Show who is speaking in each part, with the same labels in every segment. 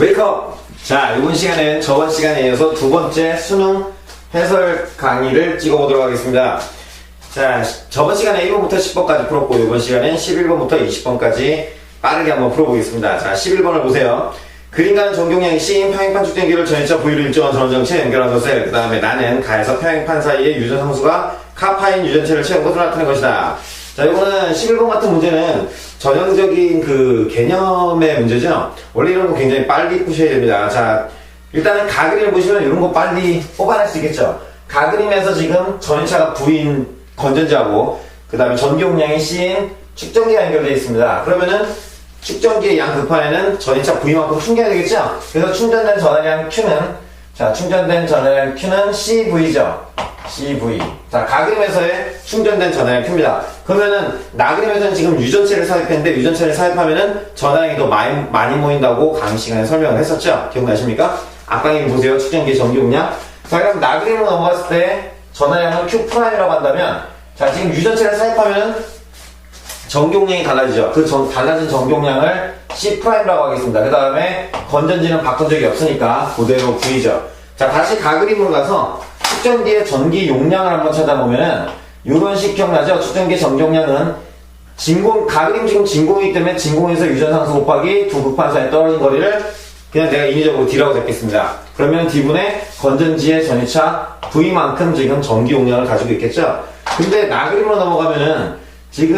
Speaker 1: 웨이크업! 자, 이번 시간엔 저번 시간에 이어서 두 번째 수능 해설 강의를 찍어보도록 하겠습니다. 자, 저번 시간에 1번부터 10번까지 풀었고, 이번 시간엔 11번부터 20번까지 빠르게 한번 풀어보겠습니다. 자, 11번을 보세요. 그림과는 전경량이 C인 평행판 축전기를 전위차 V로 일정한 전원정체에 연결한 것을, 그 다음에 나는 가에서 평행판 사이에 유전상수가 카파인 유전체를 채운 것으로 나타낸 것이다. 자, 이거는 11번 같은 문제는 전형적인 그 개념의 문제죠. 원래 이런 거 굉장히 빨리 푸셔야 됩니다. 자, 일단은 가그림을 보시면 이런 거 빨리 뽑아낼 수 있겠죠. 가그림에서 지금 전위차가 V인 건전지하고 그 다음에 전기용량이 C인 축전기가 연결되어 있습니다. 그러면은 축전기의 양 극판에는 전위차 V만큼 충전이 되겠죠. 그래서 충전된 전하량 Q는, 자, 충전된 전하량 Q는 CV-죠. CV. 자, 가그림에서의 충전된 전하량 Q입니다. 그러면은 나그림에서는 지금 유전체를 삽입했는데, 유전체를 삽입하면은 전하량이 더 많이 모인다고 강의 시간에 설명을 했었죠. 기억나십니까? 앞강의 보세요. 축전기의 전기용량. 자, 그럼 나그림으로 넘어갔을 때 전하량을 Q'이라고 한다면, 자, 지금 유전체를 삽입하면은 전기용량이 달라지죠. 그 달라진 전기용량을 C'라고 하겠습니다. 그 다음에 건전지는 바꾼 적이 없으니까 그대로 V죠. 자, 다시 가그림으로 가서 축전기의 전기 용량을 한번 찾아보면은 이런 식 기억나죠? 축전기의 전기용량은 가그림 지금 진공이기 때문에 진공에서 유전상수 곱하기 두 극판 사이에 떨어진 거리를 그냥 내가 인위적으로 D라고 잡겠습니다. 그러면 D분의 건전지의 전위차 V만큼 지금 전기 용량을 가지고 있겠죠? 근데 나그림으로 넘어가면은 지금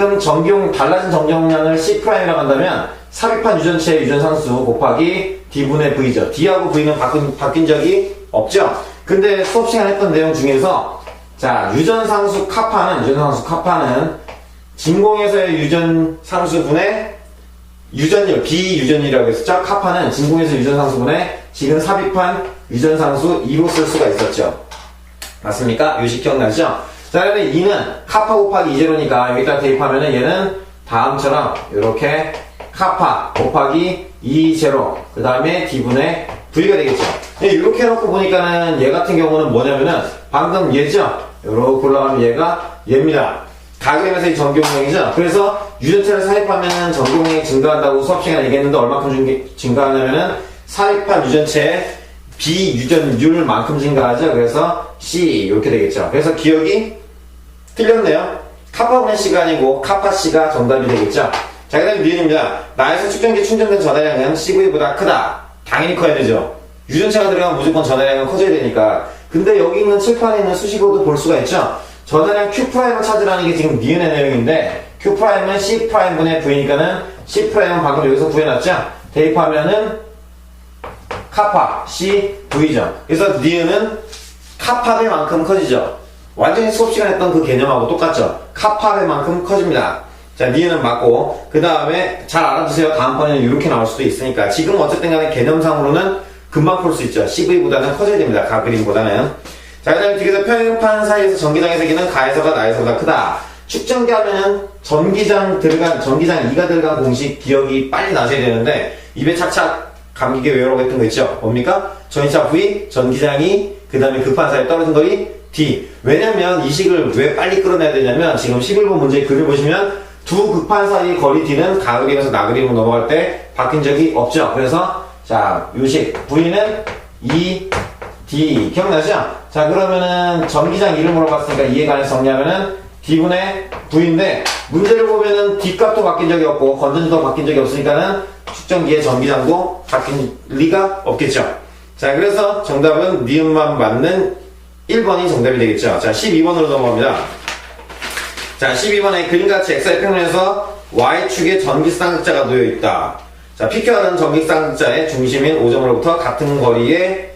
Speaker 1: 달라진 전기용량을 C'라고 한다면 삽입한 유전체의 유전상수 곱하기 D분의 V죠. D하고 V는 바뀐 적이 없죠? 근데 수업 시간에 했던 내용 중에서 자, 유전상수 카파는 진공에서의 유전상수분의 유전율, 비유전율이라고 했었죠? 카파는 진공에서 유전상수분의 지금 삽입한 유전상수 2로 쓸 수가 있었죠. 맞습니까? 요식 기억나시죠? 자, 그러면 2는 카파 곱하기 2제로니까 여기다 대입하면은 얘는 다음처럼 이렇게 카파 곱하기 2제로 그 다음에 D분의 V가 되겠죠. 이렇게 해놓고 보니까는 얘 같은 경우는 뭐냐면은 방금 얘죠? 이렇게 올라가면 얘가 얘입니다. 가그림에서 이 전기용량이죠. 그래서 유전체를 삽입하면은 전기용량이 증가한다고 수업 시간에 얘기했는데 얼마큼 증가하냐면은 삽입한 유전체의 비유전율만큼 증가하죠. 그래서 C 이렇게 되겠죠. 그래서 기억이 틀렸네요. 카파분의 C가 아니고 카파 C가 정답이 되겠죠. 자, 그 다음에 니은입니다. 나에서 축전기에 충전된 전하량은 CV보다 크다. 당연히 커야 되죠. 유전체가 들어가면 무조건 전하량은 커져야 되니까. 근데 여기 있는 칠판에 있는 수식어도 볼 수가 있죠. 전하량 Q'을 찾으라는 게 지금 니은의 내용인데 Q'은 C'분의 V니까는 C'은 방금 여기서 구해놨죠. 대입하면은 카파 C V죠. 그래서 니은은 카파배만큼 커지죠. 완전히 수업 시간에 했던 그 개념하고 똑같죠. 카파배만큼 커집니다. 자, 니은은 맞고 그 다음에 잘 알아두세요. 다음번에는 이렇게 나올 수도 있으니까. 지금 어쨌든 간에 개념상으로는 금방 풀 수 있죠. CV보다는 커져야 됩니다. 가그림보다는. 자, 그 다음에 뒤에서 평행판 사이에서 전기장의 세기는 가에서가 나에서가 크다. 축전기 하면은 전기장 2가 들어간 공식 기억이 빨리 나셔야 되는데 입에 착착 감기게 외우라고 했던 거 있죠. 뭡니까? 전위차 V, 전기장이 그 다음에 급판 사이에 떨어진 거리 D. 왜냐면 이 식을 왜 빨리 끌어내야 되냐면 지금 11번 문제 글을 보시면 두 극판 사이 거리 D는 가그림에서 나그림으로 넘어갈 때 바뀐 적이 없죠. 그래서 자, 요식 V는 E, D 기억나죠? 자, 그러면은 전기장 이름 물어봤으니까 이해 관해서 정리하면은 D분의 V인데 문제를 보면은 D 값도 바뀐 적이 없고 건전지도 바뀐 적이 없으니까는 축전기의 전기장도 바뀐 리가 없겠죠. 자, 그래서 정답은 니은만 맞는 1번이 정답이 되겠죠. 자, 12번으로 넘어갑니다. 자, 12번에 그림같이 XY 평면에서 Y축에 전기쌍극자가 놓여있다. 자, PQR은 전기쌍극자의 중심인 O점으로부터 같은 거리에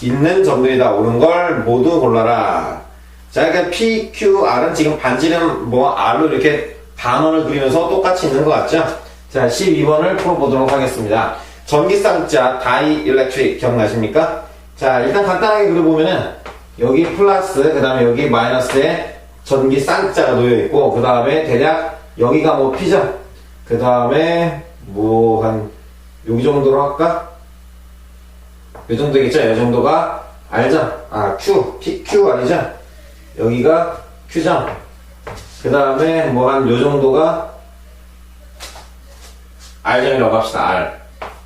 Speaker 1: 있는 점들이다. 옳은 걸 모두 골라라. 자, 그러니까 PQR은 지금 반지름 R로 이렇게 반원을 그리면서 똑같이 있는 것 같죠? 자, 12번을 풀어보도록 하겠습니다. 전기쌍극자, 다이일렉트릭 기억나십니까? 자, 일단 간단하게 그려보면은 여기 플러스, 그 다음에 여기 마이너스에 전기 쌍극자가 놓여있고, 그 다음에 대략 여기가 뭐 P죠? 그 다음에 뭐 여기 정도로 할까? 요 정도 되겠죠? 요 정도가 R죠? 아, Q, PQ 아니죠? 여기가 Q죠? 그 다음에 뭐 요 정도가 R점이라고 합시다. R.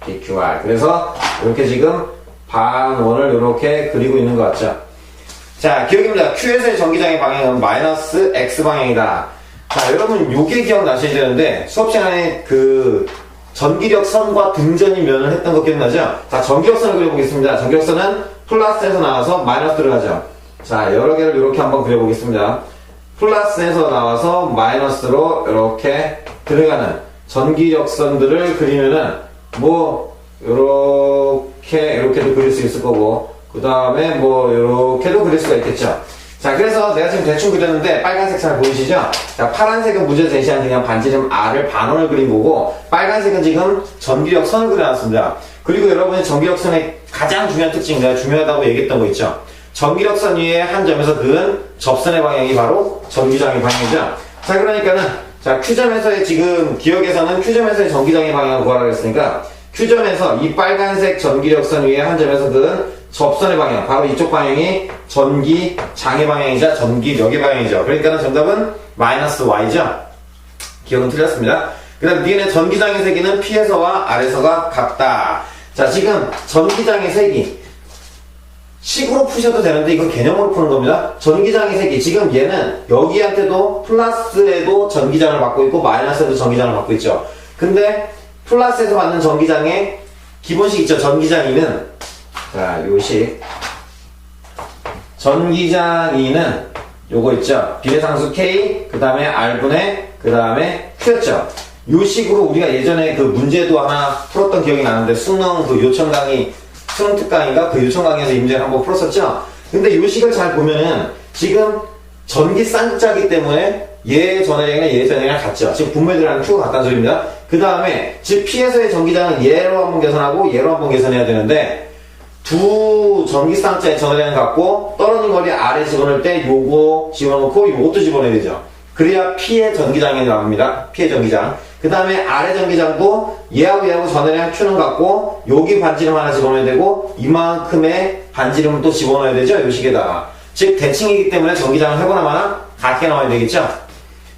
Speaker 1: PQR. 그래서 이렇게 지금 반원을 이렇게 그리고 있는 것 같죠. 자, 기억입니다. Q에서의 전기장의 방향은 마이너스 X방향이다. 자, 여러분 요게 기억나셔야 되는데 수업 시간에 그 전기력 선과 등전이 면을 했던 거 기억나죠? 자, 전기력선을 그려보겠습니다. 전기력선은 플러스에서 나와서 마이너스로 가죠. 자, 여러 개를 이렇게 한번 그려보겠습니다. 플러스에서 나와서 마이너스로 이렇게 들어가는 전기력선들을 그리면은 뭐 이렇게도 그릴 수 있을 거고, 그 다음에 뭐 이렇게도 그릴 수가 있겠죠. 자, 그래서 내가 지금 대충 그렸는데 빨간색 잘 보이시죠? 자, 파란색은 문제 제시한 그냥 반지름 R을 반원을 그린 거고, 빨간색은 지금 전기력 선을 그려놨습니다. 그리고 여러분이 전기력 선의 가장 중요한 특징, 내가 중요하다고 얘기했던 거 있죠? 전기력 선 위에 한 점에서 그은 접선의 방향이 바로 전기장의 방향이죠. 자, 그러니까는 자, Q점에서의 지금 기억에서는 Q점에서의 전기장의 방향을 구하라고 했으니까 Q점에서 이 빨간색 전기력선 위에 한 점에서 그은 접선의 방향, 바로 이쪽 방향이 전기장의 방향이자 전기력의 방향이죠. 그러니까 정답은 마이너스 Y죠. 기억은 틀렸습니다. 그 다음 니은의 전기장의 세기는 P에서와 R에서가 같다. 자, 지금 전기장의 세기 식으로 푸셔도 되는데 이건 개념으로 푸는 겁니다. 전기장의 세기, 지금 얘는 여기한테도 플러스에도 전기장을 받고 있고 마이너스에도 전기장을 받고 있죠. 근데 플러스에서 받는 전기장의 기본식 있죠. 전기장 E는, 자, 요식 전기장 E는 요거 있죠. 비례상수 K, 그 다음에 R분의, 그 다음에 Q였죠. 요 식으로 우리가 예전에 그 문제도 하나 풀었던 기억이 나는데, 수능 그 요청 강의, 수능 특강인가? 그 요청 강의에서 이 문제를 한번 풀었었죠? 근데 요 식을 잘 보면은 지금 전기 쌍자기 때문에 얘 전해량이랑 얘 전해량이랑 같죠. 지금 분모에 들어가는 Q가 같다는 소리입니다. 그 다음에 즉 P에서의 전기장은 얘로 한번 계산하고 얘로 한번 계산해야 되는데, 두 전기 쌍자의 전해량은 같고 떨어진 거리 R에 집어넣을 때 요거 집어넣고 요것도 집어넣어야 되죠. 그래야 P의 전기장이 나옵니다. P의 전기장. 그 다음에 R의 전기장도 얘하고 전해량 Q는 같고 여기 반지름 하나 집어넣어야 되고 이만큼의 반지름을 또 집어넣어야 되죠. 요 식에다가. 즉 대칭이기 때문에 전기장을 해보나 마나 같게 나와야 되겠죠.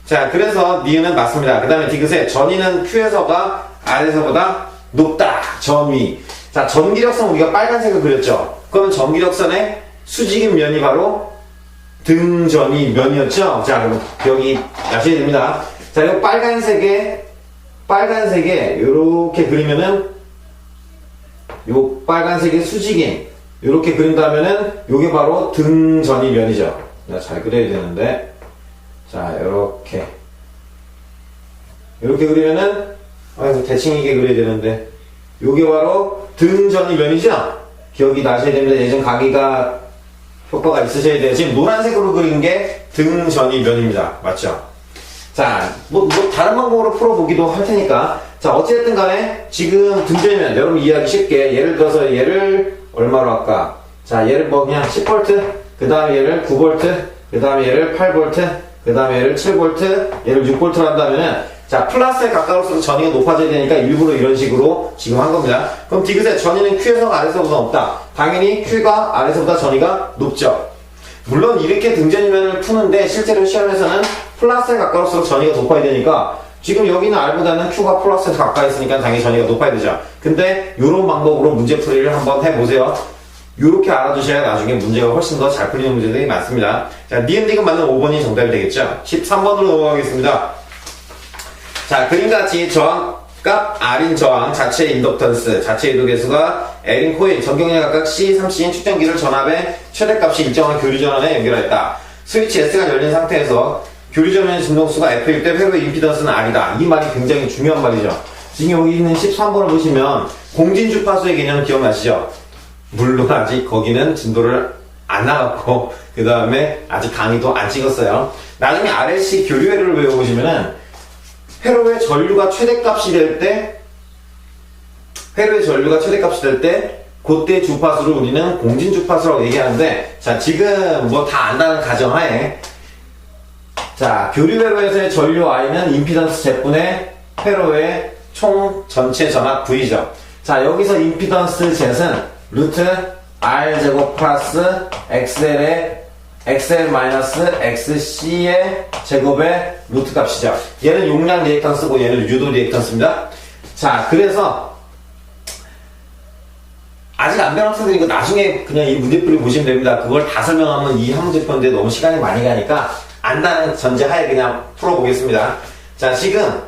Speaker 1: 자, 그래서 니은은 맞습니다. 그 다음에 디귿에 전위는 Q에서가 R에서보다 높다. 전위. 자, 전기력선 우리가 빨간색을 그렸죠. 그러면 전기력선의 수직인 면이 바로 등전위 면이었죠. 자, 그럼 여기 아셔야 됩니다. 자, 이 빨간색에 요렇게 그리면은 요 빨간색의 수직인 요렇게 그린다면은 요게 바로 등전위 면이죠. 잘 그려야 되는데, 자, 요렇게 그리면은 대칭이게 그려야 되는데 요게 바로 등전위 면이죠. 기억이 나셔야 됩니다. 예전 강의가 효과가 있으셔야 돼요. 지금 노란색으로 그린 게 등전위 면입니다. 맞죠? 자, 뭐 다른 방법으로 풀어보기도 할 테니까. 자, 어찌됐든 간에 지금 등전위면 여러분 이해하기 쉽게 예를 들어서 얘를 얼마로 할까? 자, 얘를 뭐 그냥 10V, 그 다음에 얘를 9V, 그 다음에 얘를 8V, 그 다음에 얘를 7V, 얘를 6V로 한다면은, 자, 플러스에 가까울수록 전위가 높아져야 되니까 일부러 이런 식으로 지금 한 겁니다. 그럼 디귿에 전위는 Q에서가 R에서보다 높다. 당연히 Q가 R에서보다 전위가 높죠. 물론 이렇게 등전위면을 푸는데 실제로 시험에서는 플러스에 가까울수록 전위가 높아야 되니까 지금 여기는 R보다는 Q가 플러스에 가까이 있으니까 당연히 전위가 높아야 되죠. 근데 이런 방법으로 문제풀이를 한번 해보세요. 요렇게 알아두셔야 나중에 문제가 훨씬 더 잘 풀리는 문제들이 많습니다. 자, 니은 디귿 맞는 5번이 정답이 되겠죠. 13번으로 넘어가겠습니다. 자, 그림같이 저항값 R인 저항, 자체의 인덕턴스, 자체의 이도계수가 L인 코일, 전경량 각각 C, 3C인 축전기를 전압의 최대값이 일정한 교류전원에 연결하였다. 스위치 S가 열린 상태에서 교류전원의 진동수가 F일 때 회로의 임피던스는 R이다. 이 말이 굉장히 중요한 말이죠. 지금 여기 있는 13번을 보시면 공진주파수의 개념 기억나시죠? 물론 아직 거기는 진도를 안 나갔고 그 다음에 아직 강의도 안 찍었어요. 나중에 RLC 교류회로를 외워보시면은 회로의 전류가 최대값이 될 때, 그때 주파수를 우리는 공진주파수라고 얘기하는데, 자, 지금 뭐 다 안다는 가정하에, 자, 교류회로에서의 전류 I는 임피던스 Z분의 회로의 총 전체 전압 V죠. 자, 여기서 임피던스 Z는 루트 R제곱 플러스 XL 마이너스 XC의 제곱의 루트 값이죠. 얘는 용량 리액턴스고 얘는 유도 리액턴스입니다. 자, 그래서 아직 안 배운 학생들이 이거 나중에 그냥 이 문제풀이 보시면 됩니다. 그걸 다 설명하면 이 한 문제 푸는데 너무 시간이 많이 가니까 안다는 전제하에 그냥 풀어보겠습니다. 자, 지금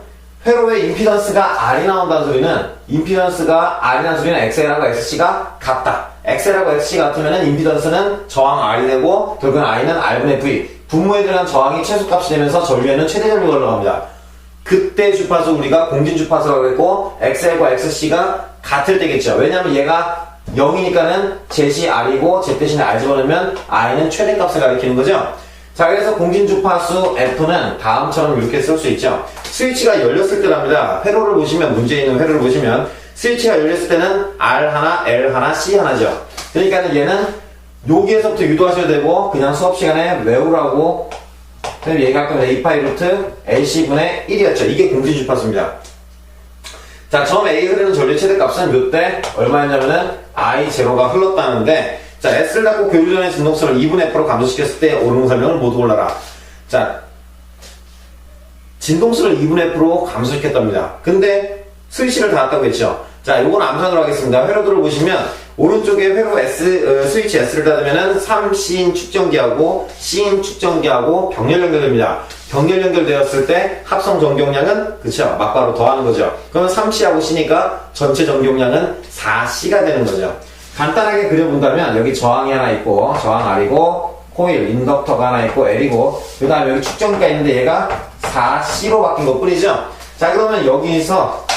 Speaker 1: 회로의 임피던스가 R이 나온다는 소리는 임피던스가 R이라는 소리는 XL하고 XC가 같다. XL하고 XC가 같으면 임피던스는 저항 R이 되고 결국은 I는 R분의 V. 분모에 들어간 저항이 최소값이 되면서 전류에는 최대 전류가 흘러갑니다. 그때 주파수 우리가 공진 주파수라고 했고 XL과 XC가 같을 때겠죠. 왜냐면 얘가 0이니까는 Z이 R이고 Z 대신에 R 집어넣으면 I는 최대값을 가리키는 거죠. 자, 그래서 공진 주파수 F는 다음처럼 이렇게 쓸 수 있죠. 스위치가 열렸을 때랍니다. 회로를 보시면, 문제에 있는 회로를 보시면 스위치가 열렸을 때는 R 하나, L 하나, C 하나죠. 그러니까 얘는 여기에서부터 유도하셔야 되고 그냥 수업 시간에 외우라고 얘기할 거면 A 파이 루트 LC분의 1이었죠. 이게 공진 주파수입니다. 자, 처음 A 흐르는 전류의 최대값은 이때 얼마였냐면은 I0가 흘렀다는데, 자, S를 닫고 교류 전의 진동수를 2분의 F로 감소시켰을 때 옳은 설명을 모두 골라라. 자, 진동수를 2분의 F로 감소시켰답니다. 근데 스위치를 닫았다고 했죠. 자, 요건 암산으로 하겠습니다. 회로도를 보시면 오른쪽에 회로 스위치 S를 닫으면은 3C인 축전기하고 C인 축전기하고 병렬 연결됩니다. 병렬 연결되었을 때 합성 전경량은 그쵸, 막바로 더하는 거죠. 그러면 3C하고 C니까 전체 전경량은 4C가 되는 거죠. 간단하게 그려본다면 여기 저항이 하나 있고 저항 R이고 코일, 인덕터가 하나 있고 L이고 그 다음에 여기 축전기가 있는데 얘가 4C로 바뀐 것 뿐이죠. 자, 그러면 여기서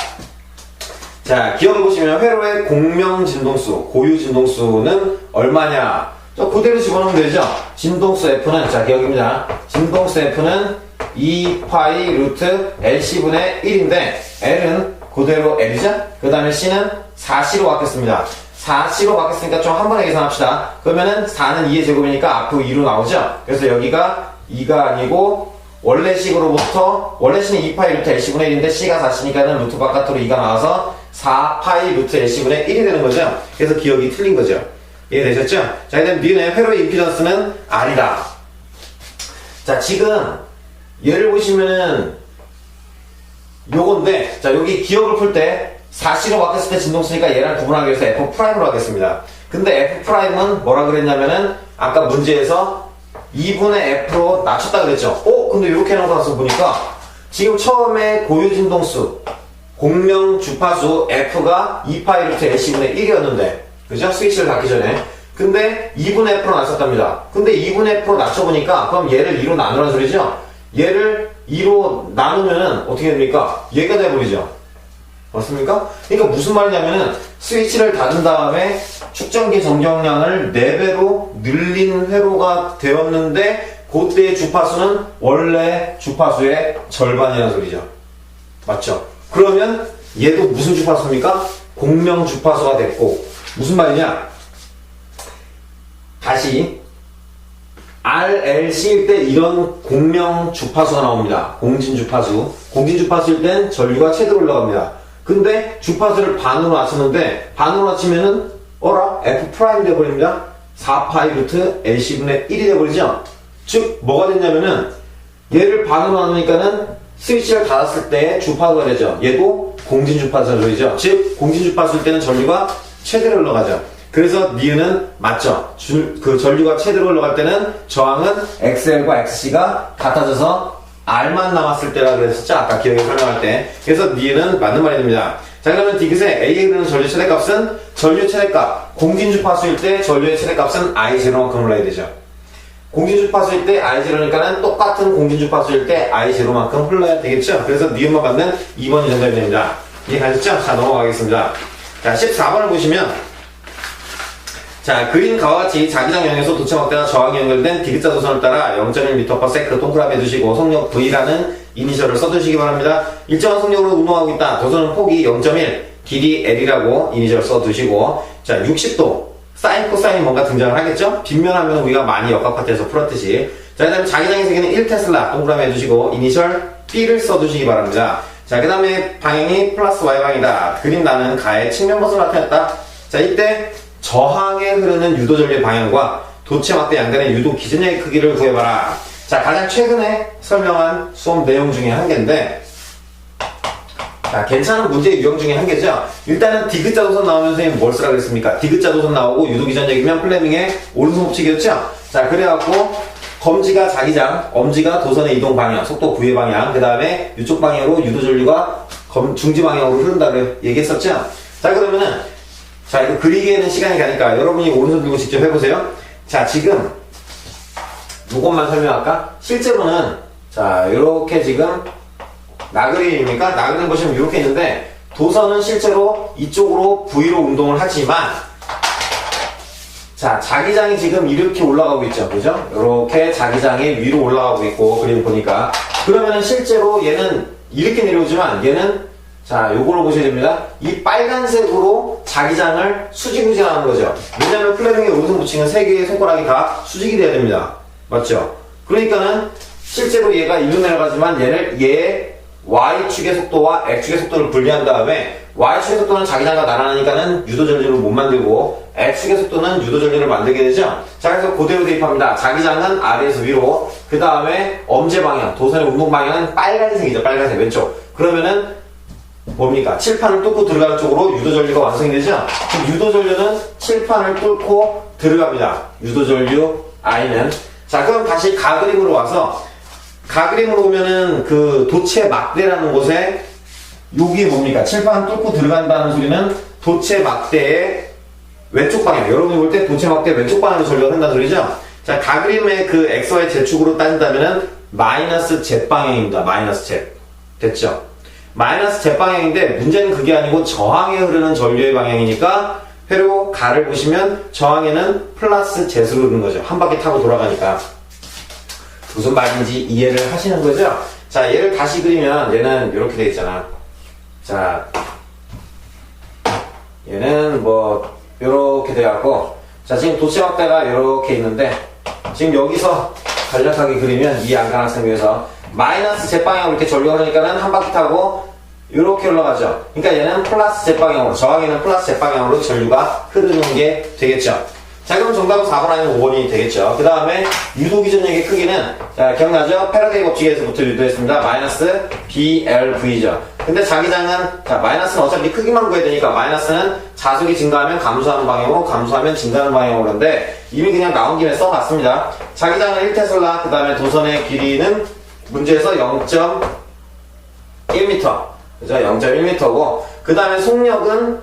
Speaker 1: 자, 기억을 보시면 회로의 공명 진동수, 고유 진동수는 얼마냐? 저 그대로 집어넣으면 되죠. 진동수 F는, 자, 기억입니다. 진동수 F는 2파이 루트 LC분의 1인데 L은 그대로 L이죠? 그 다음에 C는 4C로 바뀌었습니다. 4C로 바뀌었으니까 좀 한 번에 계산합시다. 그러면은 4는 2의 제곱이니까 앞으로 2로 나오죠? 그래서 여기가 2가 아니고 원래 식으로부터 원래 C는 2파이 루트 LC분의 1인데 C가 4C니까는 루트 바깥으로 2가 나와서 4파이 루트 LC분의 1이 되는 거죠. 그래서 기억이 틀린 거죠. 이해되셨죠? 자, 그 다음 니은의 회로의 임피던스는 R이다. 자, 지금 얘를 보시면은 요건데, 자, 여기 기억을 풀 때 4C로 바뀌었을 때 진동수니까 얘랑 구분하기 위해서 F'로 하겠습니다. 근데 F'은 뭐라 그랬냐면은 아까 문제에서 2분의 F로 낮췄다 그랬죠. 근데 이렇게 나와서 보니까 지금 처음에 고유 진동수 공명 주파수 F가 2파이 루트 LC분의 1이었는데 그죠? 스위치를 닫기 전에. 근데 2분의 F로 낮췄답니다. 근데 2분의 F로 낮춰보니까 그럼 얘를 2로 나누라는 소리죠? 얘를 2로 나누면은 어떻게 됩니까? 얘가 돼버리죠. 맞습니까? 그러니까 무슨 말이냐면은 스위치를 닫은 다음에 축전기 전경량을 4배로 늘린 회로가 되었는데 그때의 주파수는 원래 주파수의 절반이라는 소리죠. 맞죠? 그러면 얘도 무슨 주파수입니까? 공명 주파수가 됐고 무슨 말이냐? 다시 RLC일 때 이런 공명 주파수가 나옵니다. 공진 주파수. 공진 주파수일 땐 전류가 최대로 올라갑니다. 근데 주파수를 반으로 낮췄는데 반으로 낮추면은 F' 되어버립니다. 4파이 루트 LC분의 1이 되어버리죠. 즉 뭐가 됐냐면은 얘를 반으로 나누니까는 스위치를 닫았을 때 주파수가 되죠. 얘도 공진 주파수가 되죠. 즉 공진 주파수일 때는 전류가 최대로 흘러가죠. 그래서 니은은 맞죠. 그 전류가 최대로 흘러갈 때는 저항은 XL과 XC가 같아져서 R만 남았을 때라 그랬었죠. 아까 기억에 설명할 때. 그래서 니은은 맞는 말이 됩니다. 자, 그러면 디귿의 A에 흐르는 전류 최대값은 전류 최대값. 공진 주파수일 때 전류의 최대값은 I0만큼 흘러야 되죠. 공진 주파수일 때 I0니까는 똑같은 공진 주파수일 때 I0만큼 흘러야 되겠죠. 그래서 니은만 받는 2번이 정답이 됩니다. 이해가셨죠? 자, 넘어가겠습니다. 자, 14번을 보시면 자, 그린 가와 같이 자기장 영역에서 도체 막대가 저항이 연결된 디귿자 도선을 따라 0.1m/s 동그라미 해두시고 속력 V라는 이니셜을 써두시기 바랍니다. 일정한 속력으로 운동하고 있다. 도선은 폭이 0.1, 길이 L이라고 이니셜 써두시고 자, 60도 사인, 코사인 뭔가 등장을 하겠죠? 빗면하면 우리가 많이 역학 파트에서 풀었듯이. 자, 그 다음에 자기장의 세기는 1테슬라 동그라미 해두시고 이니셜 B를 써두시기 바랍니다. 자, 그 다음에 방향이 플러스 Y방이다. 그림 나는 가의 측면 모습을 나타냈다. 자, 이때 저항에 흐르는 유도 전류의 방향과 도체 막대 양단의 유도 기준의 크기를 구해봐라. 자, 가장 최근에 설명한 수업 내용 중에 한 개인데 자, 괜찮은 문제 유형 중에 한 개죠. 일단은 디귿자 도선 나오면 선생님 뭘 쓰라 그랬습니까? 디귿자 도선 나오고 유도기전 얘기면 플레밍의 오른손 법칙이었죠? 자, 그래갖고 검지가 자기장, 엄지가 도선의 이동 방향, 속도 V의 방향, 그 다음에 이쪽 방향으로 유도전류가 중지 방향으로 흐른다고 얘기했었죠? 자, 그러면은 자, 이거 그리기에는 시간이 가니까 여러분이 오른손 들고 직접 해보세요. 자, 지금 이것만 설명할까? 실제로는 자, 이렇게 지금 나그림입니까? 나그림 보시면 이렇게 있는데 도선은 실제로 이쪽으로 V로 운동을 하지만 자, 자기장이 지금 이렇게 올라가고 있죠. 그죠? 이렇게 자기장이 위로 올라가고 있고 그림 보니까 그러면은 실제로 얘는 이렇게 내려오지만 얘는 자, 요걸로 보셔야 됩니다. 이 빨간색으로 자기장을 수직우직하는 거죠. 왜냐하면 플레밍의 오른손 붙이는 세 개의 손가락이 다 수직이 돼야 됩니다. 맞죠? 그러니까는 실제로 얘가 이리로 내려가지만 얘 Y축의 속도와 X축의 속도를 분리한 다음에 Y축의 속도는 자기장과 나란하니까는 유도전류를 못 만들고 X축의 속도는 유도전류를 만들게 되죠. 자, 그래서 그대로 대입합니다. 자기장은 아래에서 위로, 그 다음에 엄지 방향, 도선의 운동 방향은 빨간색이죠. 빨간색 왼쪽. 그러면은 뭡니까? 칠판을 뚫고 들어가는 쪽으로 유도전류가 완성이 되죠. 그럼 유도전류는 칠판을 뚫고 들어갑니다. 유도전류 I는. 자, 그럼 다시 가그림으로 와서 가그림으로 오면은 그 도체 막대라는 곳에 여기 뭡니까? 칠판 뚫고 들어간다는 소리는 도체 막대의 왼쪽 방향. 여러분이 볼 때 도체 막대 왼쪽 방향으로 전류가 된다는 소리죠. 자, 가그림의 그 XY Z축으로 따진다면은 마이너스 Z 방향입니다. 마이너스 Z. 됐죠? 마이너스 Z 방향인데 문제는 그게 아니고 저항에 흐르는 전류의 방향이니까 회로 가를 보시면 저항에는 플러스 Z로 흐르는 거죠. 한 바퀴 타고 돌아가니까. 무슨 말인지 이해를 하시는 거죠? 자, 얘를 다시 그리면 얘는 이렇게 돼 있잖아. 자, 얘는 뭐 이렇게 돼갖고 자, 지금 도체 막대가 이렇게 있는데 지금 여기서 간략하게 그리면 이해 안 가는 학생 위해서 마이너스 Z 방향으로 이렇게 전류가 흐르니까는 한 바퀴 타고 이렇게 올라가죠. 그러니까 얘는 플러스 Z 방향으로, 저항에는 플러스 Z 방향으로 전류가 흐르는 게 되겠죠. 자, 그럼 정답은 4번 아니면 5번이 되겠죠. 그 다음에 유도기전력의 크기는 자, 기억나죠? 패러데이 법칙에서부터 유도했습니다. 마이너스 BLV죠. 근데 자기장은 자, 마이너스는 어차피 크기만 구해야 되니까 마이너스는 자속이 증가하면 감소하는 방향으로, 감소하면 증가하는 방향으로 그런데 이미 그냥 나온 김에 써봤습니다. 자기장은 1테슬라, 그 다음에 도선의 길이는 문제에서 0.1m 그죠? 0.1m고 그 다음에 속력은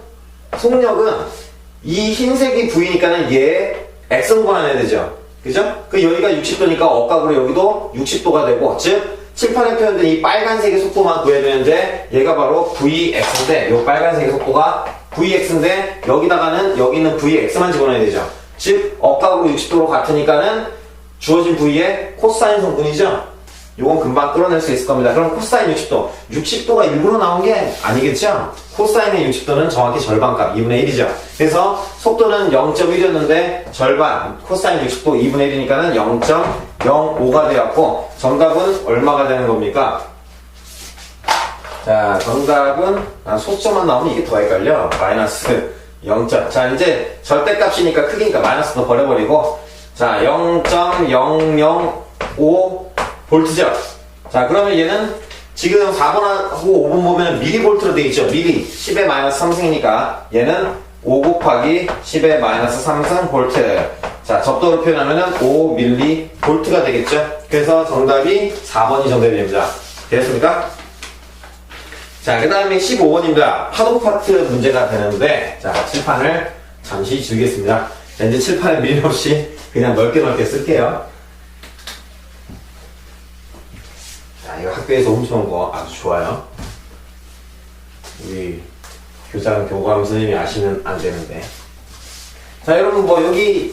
Speaker 1: 이 흰색이 V니까는 얘 X선 구해야 되죠. 그죠? 그 여기가 60도니까 억각으로 여기도 60도가 되고 즉 칠판에 표현된 이 빨간색의 속도만 구해야 되는데 얘가 바로 VX인데 이 빨간색의 속도가 VX인데 여기는 VX만 집어넣어야 되죠. 즉 억각으로 60도로 같으니까는 주어진 V의 코사인 성분이죠. 요건 금방 끌어낼 수 있을 겁니다. 그럼 코사인 60도. 60도가 일부러 나온 게 아니겠죠? 코사인의 60도는 정확히 절반값, 2분의 1이죠. 그래서 속도는 0.1이었는데 절반, 코사인 60도 2분의 1이니까는 0.05가 되었고 정답은 얼마가 되는 겁니까? 자, 정답은 소수점만 나오면 이게 더 헷갈려. 마이너스 0. 자, 이제 절대값이니까 크기니까 마이너스 더 버려버리고 자, 0.005 볼트죠. 자, 그러면 얘는 지금 4번하고 5번 보면 미리볼트로 되어 있죠. 미리 10의 마이너스 3승이니까 얘는 5 곱하기 10의 마이너스 3승 볼트. 자, 접도로 표현하면은 5 밀리 볼트가 되겠죠. 그래서 정답이 4번이 정답이 됩니다. 됐습니까? 자, 그 다음에 15번입니다. 파도 파트 문제가 되는데 자, 칠판을 잠시 지우겠습니다. 자, 이제 칠판에 밀림 없이 그냥 넓게 쓸게요. 이거 학교에서 훔쳐온 거 아주 좋아요. 우리 교장 교감 선생님이 아시면 안 되는데. 자, 여러분 뭐 여기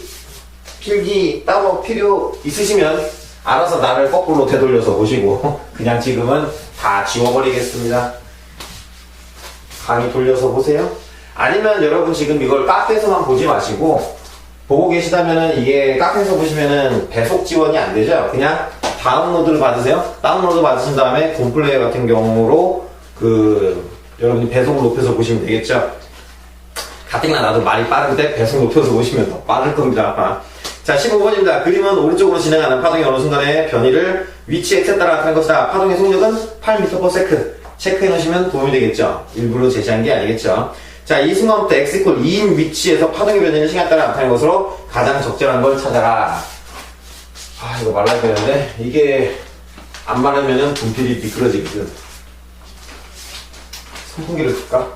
Speaker 1: 필기 따로 필요 있으시면 알아서 나를 거꾸로 되돌려서 보시고 그냥 지금은 다 지워버리겠습니다. 강의 돌려서 보세요. 아니면 여러분 지금 이걸 카페에서만 보지 마시고 보고 계시다면은 이게 카페에서 보시면은 배속 지원이 안 되죠. 그냥 다운로드를 받으세요. 다운로드 받으신 다음에 곰플레이어 같은 경우로 여러분이 배속을 높여서 보시면 되겠죠. 가뜩이나 나도 말이 빠른데 배속 높여서 보시면 더 빠를 겁니다. 자, 15번입니다. 그림은 오른쪽으로 진행하는 파동이 어느 순간에 변이를 위치 x에 따라 나타낸 것이다. 파동의 속력은 8m/s. 체크해 놓으시면 도움이 되겠죠. 일부러 제시한 게 아니겠죠. 자, 이 순간부터 x 이퀄 2인 위치에서 파동의 변화는 시간 따라 나타나는 것으로 가장 적절한 걸 찾아라. 아, 이거 말라야 되는데 이게 안 말하면은 분필이 미끄러지거든. 선풍기를 틀까?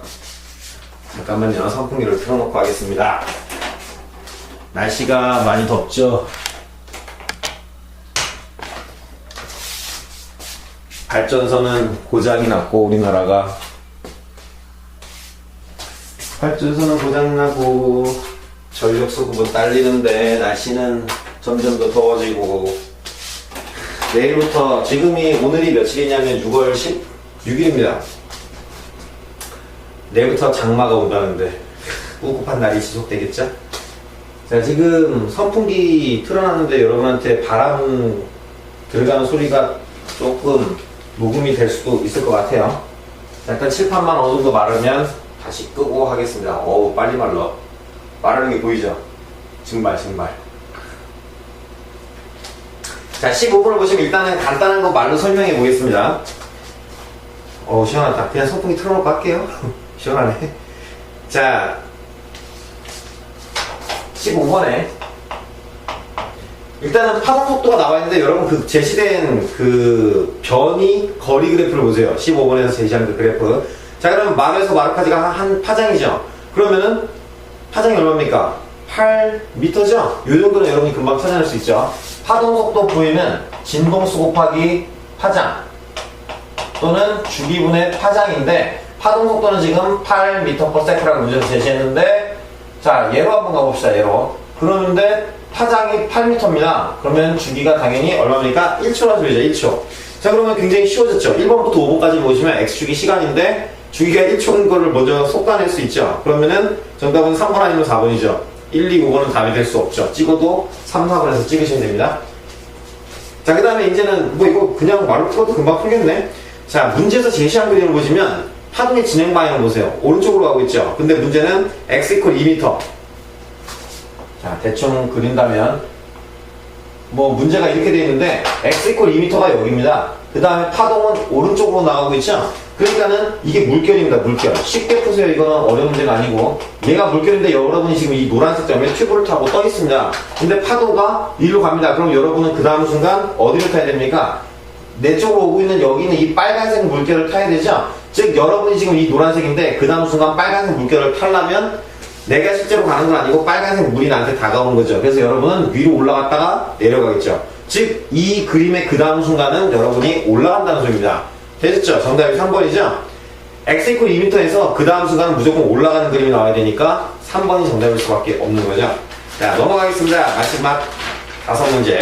Speaker 1: 잠깐만요. 선풍기를 틀어놓고 하겠습니다. 날씨가 많이 덥죠. 발전소는 고장이 났고, 우리나라가 발전소는 고장나고 전력 수급은 딸리는데 날씨는 점점 더 더워지고, 내일부터, 오늘이 며칠이냐면 6월 16일입니다. 내일부터 장마가 온다는데 꿉꿉한 날이 지속되겠죠? 자, 지금 선풍기 틀어놨는데 여러분한테 바람 들어가는 소리가 조금 녹음이 될 수도 있을 것 같아요. 자, 일단 칠판만 어느 정도 마르면 다시 끄고 하겠습니다. 어우, 빨리 말라. 마르는 게 보이죠? 증발. 자, 15분을 보시면 일단은 간단한 거 말로 설명해 보겠습니다. 시원하다. 그냥 선풍기 틀어놓고 할게요. 시원하네. 자, 15번에 일단은 파동 속도가 나와 있는데 여러분 그 제시된 그 거리 그래프를 보세요. 15번에서 제시한 그 그래프. 자, 그러면 마루에서 마루까지가 한 파장이죠. 그러면은 파장이 얼마입니까? 8m죠? 요 정도는 여러분이 금방 찾아낼 수 있죠. 파동 속도 보이면 진동수 곱하기 파장 또는 주기분의 파장인데, 파동 속도는 지금 8m/s라고 문제에서 제시했는데, 자, 얘로 한번 가봅시다. 얘로. 그러는데 파장이 8m입니다. 그러면 주기가 당연히 얼마입니까? 1초라서 되죠. 1초. 자, 그러면 굉장히 쉬워졌죠. 1번부터 5번까지 보시면 x축이 시간인데 주기가 1초인 거를 먼저 쏟아낼 수 있죠. 그러면은 정답은 3번 아니면 4번이죠. 1, 2, 5번은 답이 될 수 없죠. 찍어도 3, 4번에서 찍으시면 됩니다. 자, 그 다음에 이제는 뭐 이거 그냥 말로 풀어도 금방 풀겠네. 자, 문제에서 제시한 그림을 보시면 파동의 진행 방향을 보세요. 오른쪽으로 가고 있죠. 근데 문제는 x 이퀄 2m. 자, 대충 그린다면 뭐 문제가 이렇게 되어 있는데 x 이퀄 2m가 여기입니다. 그 다음에 파동은 오른쪽으로 나가고 있죠. 그러니까는 이게 물결입니다. 물결. 쉽게 푸세요. 이거는 어려운 문제가 아니고, 얘가 물결인데 여러분이 지금 이 노란색 점에 튜브를 타고 떠 있습니다. 근데 파도가 이리로 갑니다. 그럼 여러분은 그 다음 순간 어디를 타야 됩니까? 내 쪽으로 오고 있는 여기 있는 이 빨간색 물결을 타야 되죠. 즉 여러분이 지금 이 노란색인데 그 다음 순간 빨간색 물결을 타려면 내가 실제로 가는 건 아니고 빨간색 물이 나한테 다가오는 거죠. 그래서 여러분은 위로 올라갔다가 내려가겠죠. 즉 이 그림의 그 다음 순간은 여러분이 올라간다는 소리입니다. 되셨죠? 정답이 3번이죠? x 이퀄 2m에서 그 다음 순간은 무조건 올라가는 그림이 나와야 되니까 3번이 정답일 수밖에 없는 거죠. 자, 넘어가겠습니다. 마지막 5문제.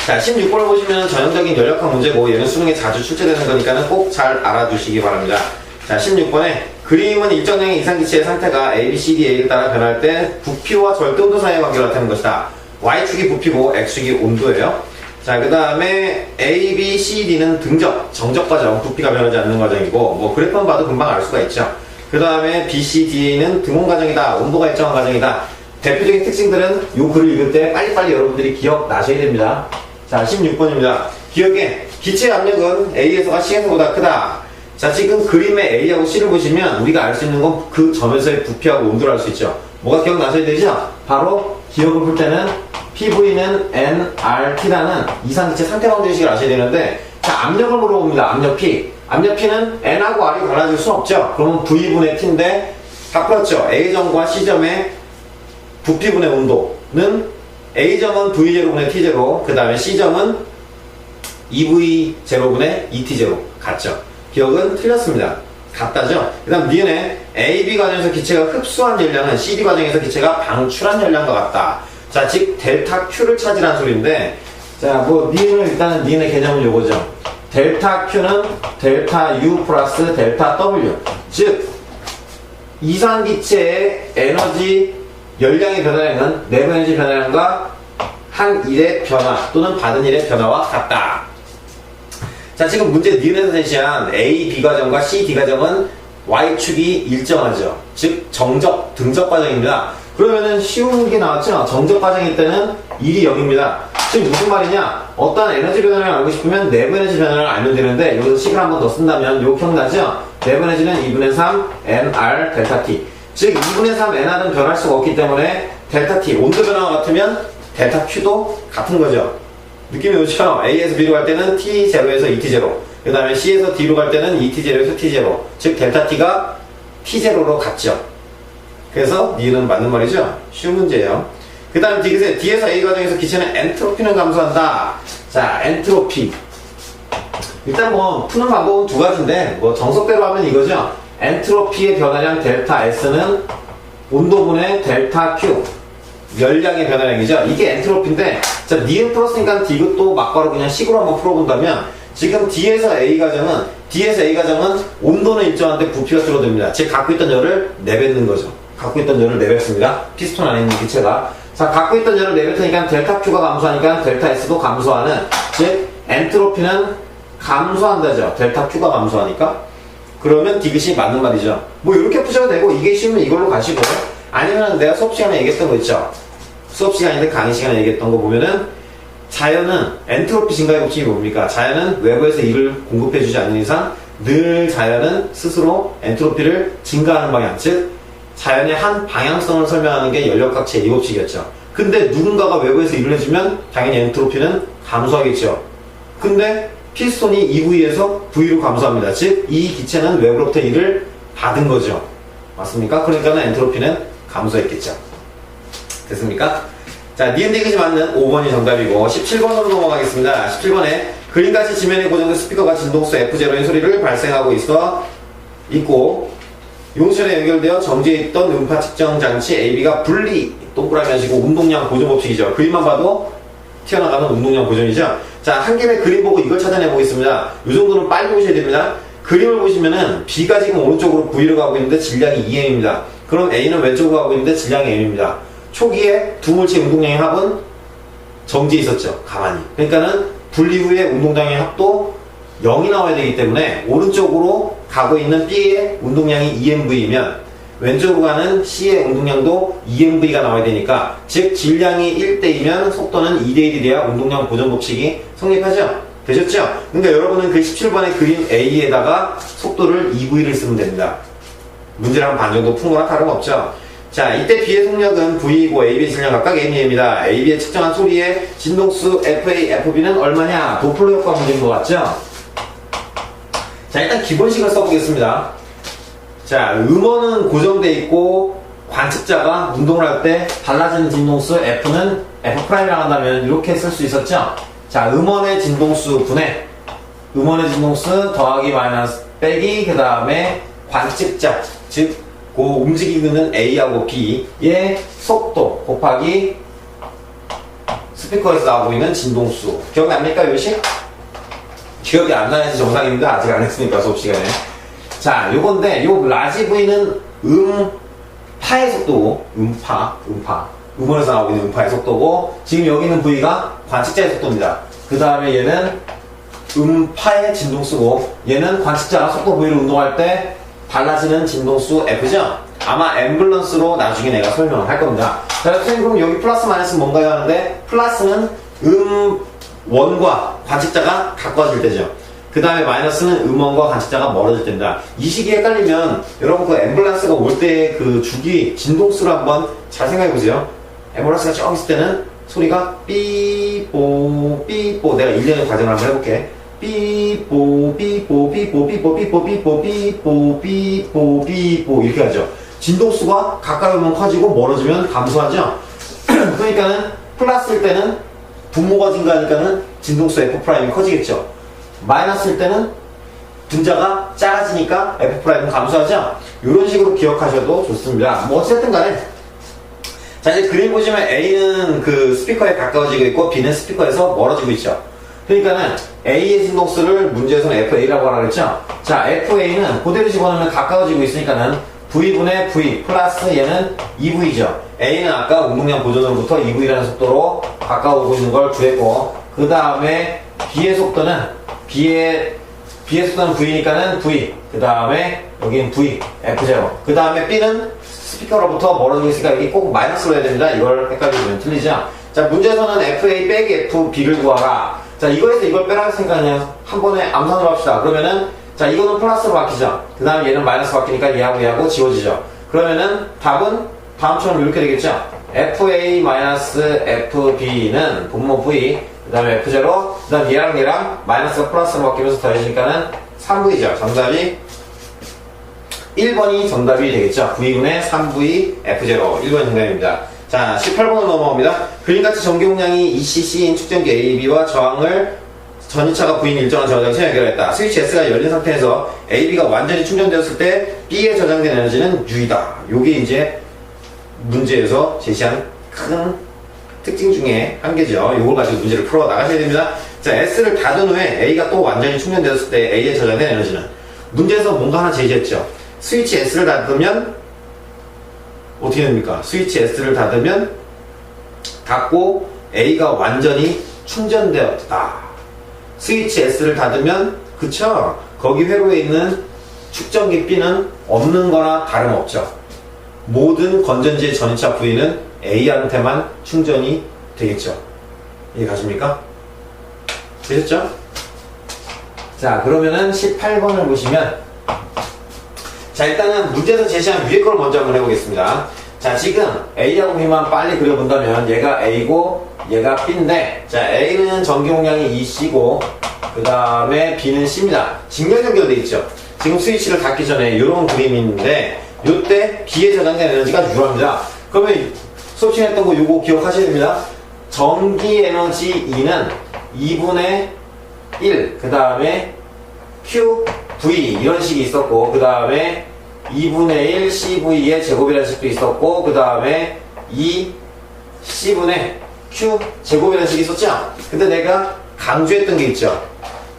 Speaker 1: 자, 16번을 보시면 전형적인 연력학 문제고, 얘는 수능에 자주 출제되는 거니까는 꼭 잘 알아두시기 바랍니다. 자, 16번에 그림은 일정량의 이상기체의 상태가 A, B, C, D, A를 따라 변할 때 부피와 절대온도 사이의 관계를 나타내는 것이다. Y축이 부피고 X축이 온도예요. 자, 그 다음에 A, B, C, D는 정적 과정, 부피가 변하지 않는 과정이고, 뭐 그래프만 봐도 금방 알 수가 있죠. 그 다음에 B, C, D는 등온 과정이다. 온도가 일정한 과정이다. 대표적인 특징들은 요 글을 읽을 때 빨리빨리 여러분들이 기억나셔야 됩니다. 자, 16번입니다. 기억에 기체 압력은 A에서가 C에서보다 크다. 자, 지금 그림의 A하고 C를 보시면 우리가 알 수 있는 건 그 점에서의 부피하고 온도를 알 수 있죠. 뭐가 기억나셔야 되죠? 바로 기억을 풀 때는 PV는 nRT라는 이상기체 상태 방정식을 아셔야 되는데, 자, 압력을 물어봅니다. 압력 P. 압력 P는 n하고 R이 달라질 수 없죠. 그러면 V분의 T인데 다 풀었죠. A점과 C점의 부피분의 온도는 A점은 V0분의 T0, 그 다음에 C점은 2V0분의 ET0 같죠. 기억은 틀렸습니다. 같다죠. 그 다음 니은에 AB 과정에서 기체가 흡수한 열량은 CD 과정에서 기체가 방출한 열량과 같다. 자, 즉 델타 Q를 찾으라는 소리인데, 자, 뭐 니은은 일단은 니은의 개념은 요거죠. 델타 Q는 델타 U 플러스 델타 W. 즉 이상기체의 에너지 열량의 변화량은 내부 에너지 변화량과 한 일의 변화 또는 받은 일의 변화와 같다. 자, 지금 문제 니은에서 제시한 A, B 과정과 C, D 과정은 Y축이 일정하죠. 즉 등적 과정입니다. 그러면은 쉬운 게 나왔죠. 정적 과정일 때는 1이 0입니다. 지금 무슨 말이냐? 어떠한 에너지 변화를 알고 싶으면 내부 에너지 변화를 알면 되는데 여기서 식을 한 번 더 쓴다면 요 기억나죠? 내부 에너지는 2분의 3 nr 델타 t. 즉 2분의 3 nr은 변할 수가 없기 때문에 델타 t 온도 변화가 같으면 델타 q도 같은 거죠. 느낌이 오죠? A에서 B로 갈 때는 T0에서 ET0, 그 다음에 C에서 D로 갈 때는 ET0에서 T0, 즉 델타 T가 T0로 같죠. 그래서 니은 맞는 말이죠. 쉬운 문제예요. 그 다음에 D에서 A 과정에서 기체는 엔트로피는 감소한다. 자, 엔트로피. 일단 뭐 푸는 방법은 두 가지인데 뭐 정석대로 하면 이거죠. 엔트로피의 변화량 델타 S는 온도분의 델타 Q, 열량의 변화량이죠. 이게 엔트로피인데, 자, 니은 풀었으니까 이것도 막바로 그냥 식으로 한번 풀어본다면, 지금 D에서 A 과정은 온도는 일정한데 부피가 줄어듭니다. 즉, 갖고 있던 열을 내뱉는 거죠. 갖고 있던 열을 내뱉습니다. 피스톤 안에 있는 기체가. 자, 갖고 있던 열을 내뱉으니까 델타 Q가 감소하니까 델타 S도 감소하는, 즉, 엔트로피는 감소한다죠. 델타 Q가 감소하니까. 그러면 디귿이 맞는 말이죠. 뭐, 이렇게 푸셔도 되고, 이게 쉬우면 이걸로 가시고, 아니면 내가 수업 시간에 얘기했던 거 있죠. 수업 시간인데 강의 시간에 얘기했던 거 보면은 자연은 엔트로피 증가의 법칙이 뭡니까? 자연은 외부에서 일을 공급해주지 않는 이상 늘 자연은 스스로 엔트로피를 증가하는 방향, 즉 자연의 한 방향성을 설명하는 게 연력학체의 이 법칙이었죠. 근데 누군가가 외부에서 일을 해주면 당연히 엔트로피는 감소하겠죠. 근데 피스톤이 이 부위에서 V로 감소합니다. 즉 이 기체는 외부로부터 일을 받은 거죠. 맞습니까? 그러니까 엔트로피는 감소했겠죠. 됐습니까? 자, 니은 디귿이 맞는 5번이 정답이고 17번으로 넘어가겠습니다. 17번에 그림같이 지면에 고정된 스피커가 진동수 F0인 소리를 발생하고 있고 용선에 연결되어 정지해 있던 음파 측정 장치 AB가 분리 동그라미 하시고 운동량 보존 법칙이죠. 그림만 봐도 튀어나가는 운동량 보존이죠. 자, 한 김에 그림 보고 이걸 찾아내 보겠습니다. 이 정도는 빨리 보셔야 됩니다. 그림을 보시면은 B가 지금 오른쪽으로 V로 가고 있는데 질량이 2m입니다. 그럼 A는 왼쪽으로 가고 있는데 질량이 m입니다. 초기에 두 물체의 운동량의 합은 정지해 있었죠. 가만히. 그러니까는 분리 후에 운동량의 합도 0이 나와야 되기 때문에 오른쪽으로 가고 있는 B의 운동량이 2mV이면 왼쪽으로 가는 C의 운동량도 2mV가 나와야 되니까, 즉 질량이 1대2면 속도는 2대1이 돼야 운동량 보존 법칙이 성립하죠. 되셨죠? 그러니까 여러분은 그 17번의 그림 A에다가 속도를 2V를 쓰면 됩니다. 문제를 한 반 정도 푼 거랑 다름없죠. 자, 이때 B의 속력은 V이고 AB의 질량 각각 M입니다. AB의 측정한 소리의 진동수 FA, FB는 얼마냐? 도플러 효과 문제인 것 같죠? 자, 일단 기본식을 써보겠습니다. 자, 음원은 고정돼 있고 관측자가 운동을 할 때 달라지는 진동수 F는 F'이라고 한다면 이렇게 쓸 수 있었죠? 자, 음원의 진동수 분해, 음원의 진동수 더하기 마이너스 빼기, 그 다음에 관측자, 즉, 그 움직이는 A하고 B의 속도 곱하기 스피커에서 나오고 있는 진동수. 기억납니까, 요식? 기억이 안 나야지 정상입니다. 아직 안 했으니까, 수업 시간에. 자, 요건데, 요 라지 V는 음파의 속도고, 음원에서 나오고 있는 음파의 속도고, 지금 여기 있는 V가 관측자의 속도입니다. 그 다음에 얘는 음파의 진동수고, 얘는 관측자가 속도 V를 운동할 때 달라지는 진동수 F죠? 아마 앰뷸런스로 나중에 내가 설명을 할 겁니다. 자, 선생님, 그럼 여기 플러스 마이너스는 뭔가요? 하는데, 플러스는 음원과 관측자가 가까워질 때죠. 그 다음에 마이너스는 음원과 관측자가 멀어질 때입니다. 이 시기에 헷갈리면 여러분 그 앰뷸런스가 올 때 그 주기 진동수를 한번 잘 생각해 보세요. 앰뷸런스가 쭉 있을 때는 소리가 삐뽀 삐뽀, 내가 1년의 과정을 한번 해볼게. 삐뽀 삐뽀 삐뽀 삐뽀 삐뽀 삐뽀 삐뽀 삐뽀 삐뽀 이렇게 하죠. 진동수가 가까이 오면 커지고 멀어지면 감소하죠. 그러니까는 플러스일 때는 분모가 증가하니까는 진동수 F'이 커지겠죠. 마이너스일 때는 분자가 작아지니까 F'은 감소하죠. 이런 식으로 기억하셔도 좋습니다. 뭐 어쨌든 간에, 자, 이제 그림 보시면 A는 그 스피커에 가까워지고 있고 B는 스피커에서 멀어지고 있죠. 그러니까는 A의 진동수를 문제에서는 FA라고 하라 그랬죠. 자, FA는 그대로 집어넣으면 가까워지고 있으니까는 V분의 V 플러스 얘는 2V죠. A는 아까 운동량 보존으로부터 2V라는 속도로 가까워오고 있는 걸 구했고, 그 다음에 B의 속도는 B의 속도는 V니까는 V, 그 다음에 여기는 V, F0, 그 다음에 B는 스피커로부터 멀어지고 있으니까 여기 꼭 마이너스로 해야 됩니다. 이걸 헷갈리면 틀리죠. 자, 문제에서는 FA 빼기 FB를 구하라. 자, 이거에서 이걸 빼라고 했으니까 그냥 한 번에 암산으로 합시다. 그러면은, 자, 이거는 플러스로 바뀌죠. 그 다음에 얘는 마이너스 바뀌니까 얘하고 얘하고 지워지죠. 그러면은 답은 다음처럼 이렇게 되겠죠. FA-FB는 분모 V, 그 다음에 F0, 그 다음 얘랑 얘랑 마이너스가 플러스로 바뀌면서 더해지니까는 3V죠. 정답이 1번이 정답이 되겠죠. V분의 3V F0. 1번이 정답입니다. 자, 18번으로 넘어갑니다. 그림같이 전기용량이 ECC인 축전기 AB와 저항을 전이차가 V인 일정한 저장시에 연결했다. 스위치 S가 열린 상태에서 AB가 완전히 충전되었을 때 B에 저장된 에너지는 U이다. 요게 이제 문제에서 제시한 큰 특징 중에 한 개죠. 요걸 가지고 문제를 풀어 나가셔야 됩니다. 자, S를 닫은 후에 A가 또 완전히 충전되었을 때 A에 저장된 에너지는, 문제에서 뭔가 하나 제시했죠. 스위치 S를 닫으면 어떻게 됩니까? 스위치 S를 닫고 A가 완전히 충전되었다. 스위치 S를 닫으면, 그쵸? 거기 회로에 있는 축전기 B는 없는 거나 다름없죠. 모든 건전지의 전이차 V는 A한테만 충전이 되겠죠. 이해 가십니까? 되셨죠? 자, 그러면은 18번을 보시면, 자, 일단은 문제에서 제시한 위에 걸 먼저 한번 해보겠습니다. 자, 지금 A하고 B만 빨리 그려본다면 얘가 A고 얘가 B인데, 자, A는 전기용량이 EC고 그 다음에 B는 C입니다. 직렬 연결되어 있죠. 지금 스위치를 닫기 전에 이런 그림인데, 요때 B에 저장된 에너지가 U랍니다. 그러면 수업 시간에 했던 거 요거 기억하셔야 됩니다. 전기 에너지 E는 2분의 1, 그 다음에 Q, V 이런 식이 있었고, 그 다음에 2분의 1 CV의 제곱이라는 식도 있었고, 그 다음에 2 C분의 Q 제곱이라는 식이 있었죠? 근데 내가 강조했던 게 있죠.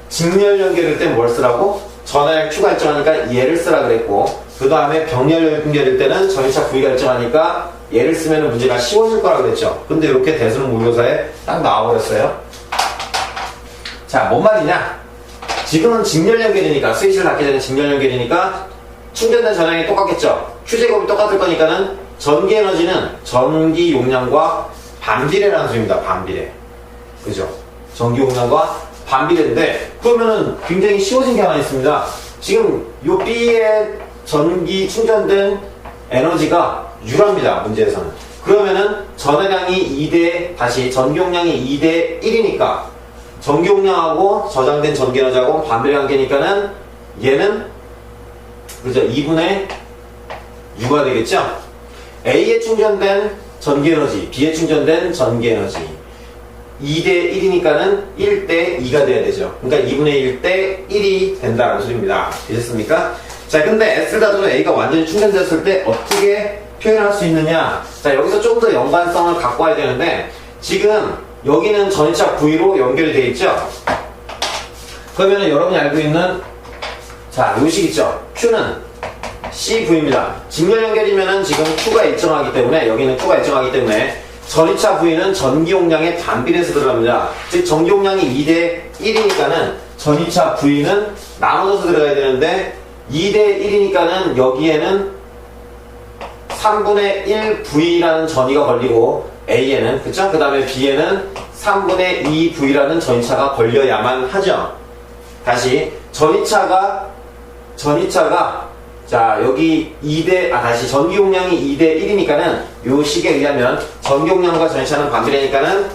Speaker 1: 직렬 연결일 때 뭘 쓰라고? 전하의 Q가 일정하니까 얘를 쓰라 그랬고, 그 다음에 병렬 연결일 때는 전이차 V가 일정하니까 얘를 쓰면 문제가 쉬워질 거라 그랬죠. 근데 이렇게 대수능 모의고사에 딱 나와버렸어요. 자, 뭔 말이냐? 지금은 직렬 연결이니까, 스위치를 닫기 전에 직렬 연결이니까 충전된 전압이 똑같겠죠. Q제곱이 똑같을 거니까는 전기 에너지는 전기 용량과 반비례라는 소리입니다. 반비례. 그죠? 전기 용량과 반비례인데, 그러면은 굉장히 쉬워진 게 하나 있습니다. 지금 요 B에 전기 충전된 에너지가 U랍니다. 문제에서는. 그러면은 전해량이 2대, 다시 전기 용량이 2대 1이니까 전기 용량하고 저장된 전기 에너지하고 반비례 관계니까는 얘는, 그죠? 2분의 U가 되겠죠? A에 충전된 전기 에너지, B에 충전된 전기 에너지 2대 1이니까는 1대 2가 돼야 되죠. 그러니까 2분의 1대 1이 된다는 소리입니다. 되셨습니까? 자, 근데 S를 닫아도 A가 완전히 충전됐을 때 어떻게 표현할 수 있느냐? 자, 여기서 좀 더 연관성을 갖고 와야 되는데, 지금 여기는 전이차 V로 연결이 되어 있죠? 그러면은 여러분이 알고 있는, 자, 요식 있죠? Q는 CV입니다. 직렬 연결이면은 지금 Q가 일정하기 때문에, 여기는 Q가 일정하기 때문에 전이차 V는 전기 용량의 반비례해서 들어갑니다. 즉, 전기 용량이 2대 1이니까는 전이차 V는 나눠져서 들어가야 되는데, 2대 1이니까는 여기에는 3분의 1 V라는 전이가 걸리고, A에는, 그쵸? 그 다음에 B에는 3분의 2 V라는 전이차가 걸려야만 하죠. 다시, 전이차가, 자, 여기 2대, 다시 전기 용량이 2대 1이니까는 요 식에 의하면 전기 용량과 전이차는 반비례니까는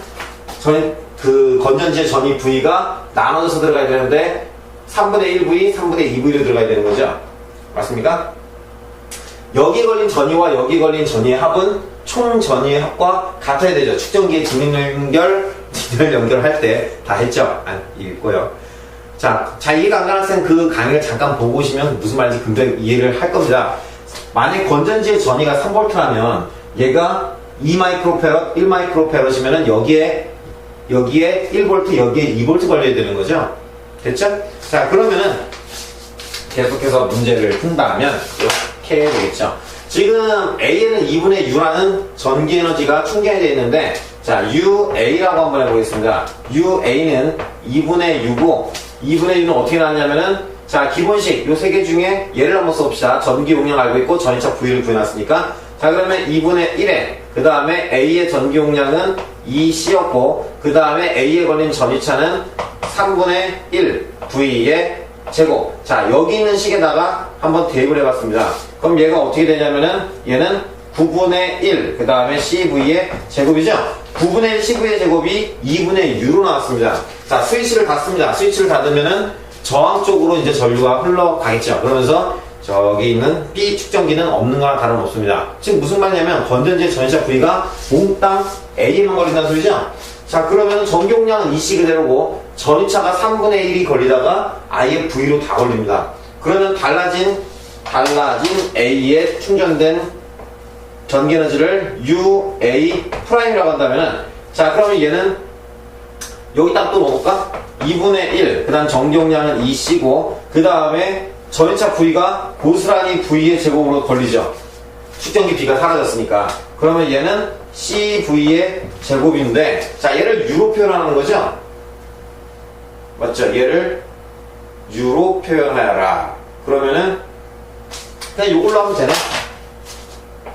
Speaker 1: 그 건전지의 전이 V가 나눠져서 들어가야 되는데 3분의 1V, 3분의 2V로 들어가야 되는 거죠. 맞습니까? 여기 걸린 전이와 여기 걸린 전이의 합은 총 전이의 합과 같아야 되죠. 축전기의 직렬 연결할 때 다 했죠. 읽고요. 자, 이해가 안 가는 학생 그 강의를 잠깐 보고 오시면 무슨 말인지 금방 이해를 할 겁니다. 만약 건전지의 전이가 3V라면 얘가 2마이크로페럿, 1마이크로페럿이면은 여기에 1V, 여기에 2V 걸려야 되는 거죠. 됐죠? 자, 그러면은 계속해서 문제를 푼다면 이렇게 되겠죠. 지금 A에는 2분의 U라는 전기 에너지가 충전이 되어 있는데, 자, UA라고 한번 해보겠습니다. UA는 2분의 U고, 2분의 U는 어떻게 나왔냐면은 자, 기본식 요 세 개 중에 얘를 한번 써봅시다. 전기 용량 알고 있고 전이차 V를 구해놨으니까. 자, 그러면 2분의 1에 그 다음에 A의 전기 용량은 2C였고 그 다음에 A에 걸린 전이차는 3분의 1 V의 제곱. 자, 여기 있는 식에다가 한번 대입을 해봤습니다. 그럼 얘가 어떻게 되냐면은 얘는 9분의 1 그 다음에 CV의 제곱이죠. 9분의 1 CV의 제곱이 2분의 U로 나왔습니다. 자, 스위치를 닫습니다. 스위치를 닫으면은 저항 쪽으로 이제 전류가 흘러가겠죠. 그러면서 저기 있는 B 축전기는 없는 거나 다름없습니다. 지금 무슨 말이냐면 건전지의 전이차 V가 몽땅 A에만 걸린다는 소리죠. 자, 그러면 전기용량은 2C 그대로고 전이차가 3분의 1이 걸리다가 아예 V로 다 걸립니다. 그러면 달라진 A에 충전된 전기에너지를 UA'이라고 한다면은, 자, 그러면 얘는 여기 딱 또 넣어볼까? 2분의 1, 그 다음 전기용량은 2C고 그 다음에 전이차 V가 고스란히 V의 제곱으로 걸리죠. 축전기 B가 사라졌으니까. 그러면 얘는 CV의 제곱인데, 자, 얘를 U로 표현하는 거죠? 맞죠? 얘를 U로 표현하여라. 그러면은 그냥 요걸로 하면 되네.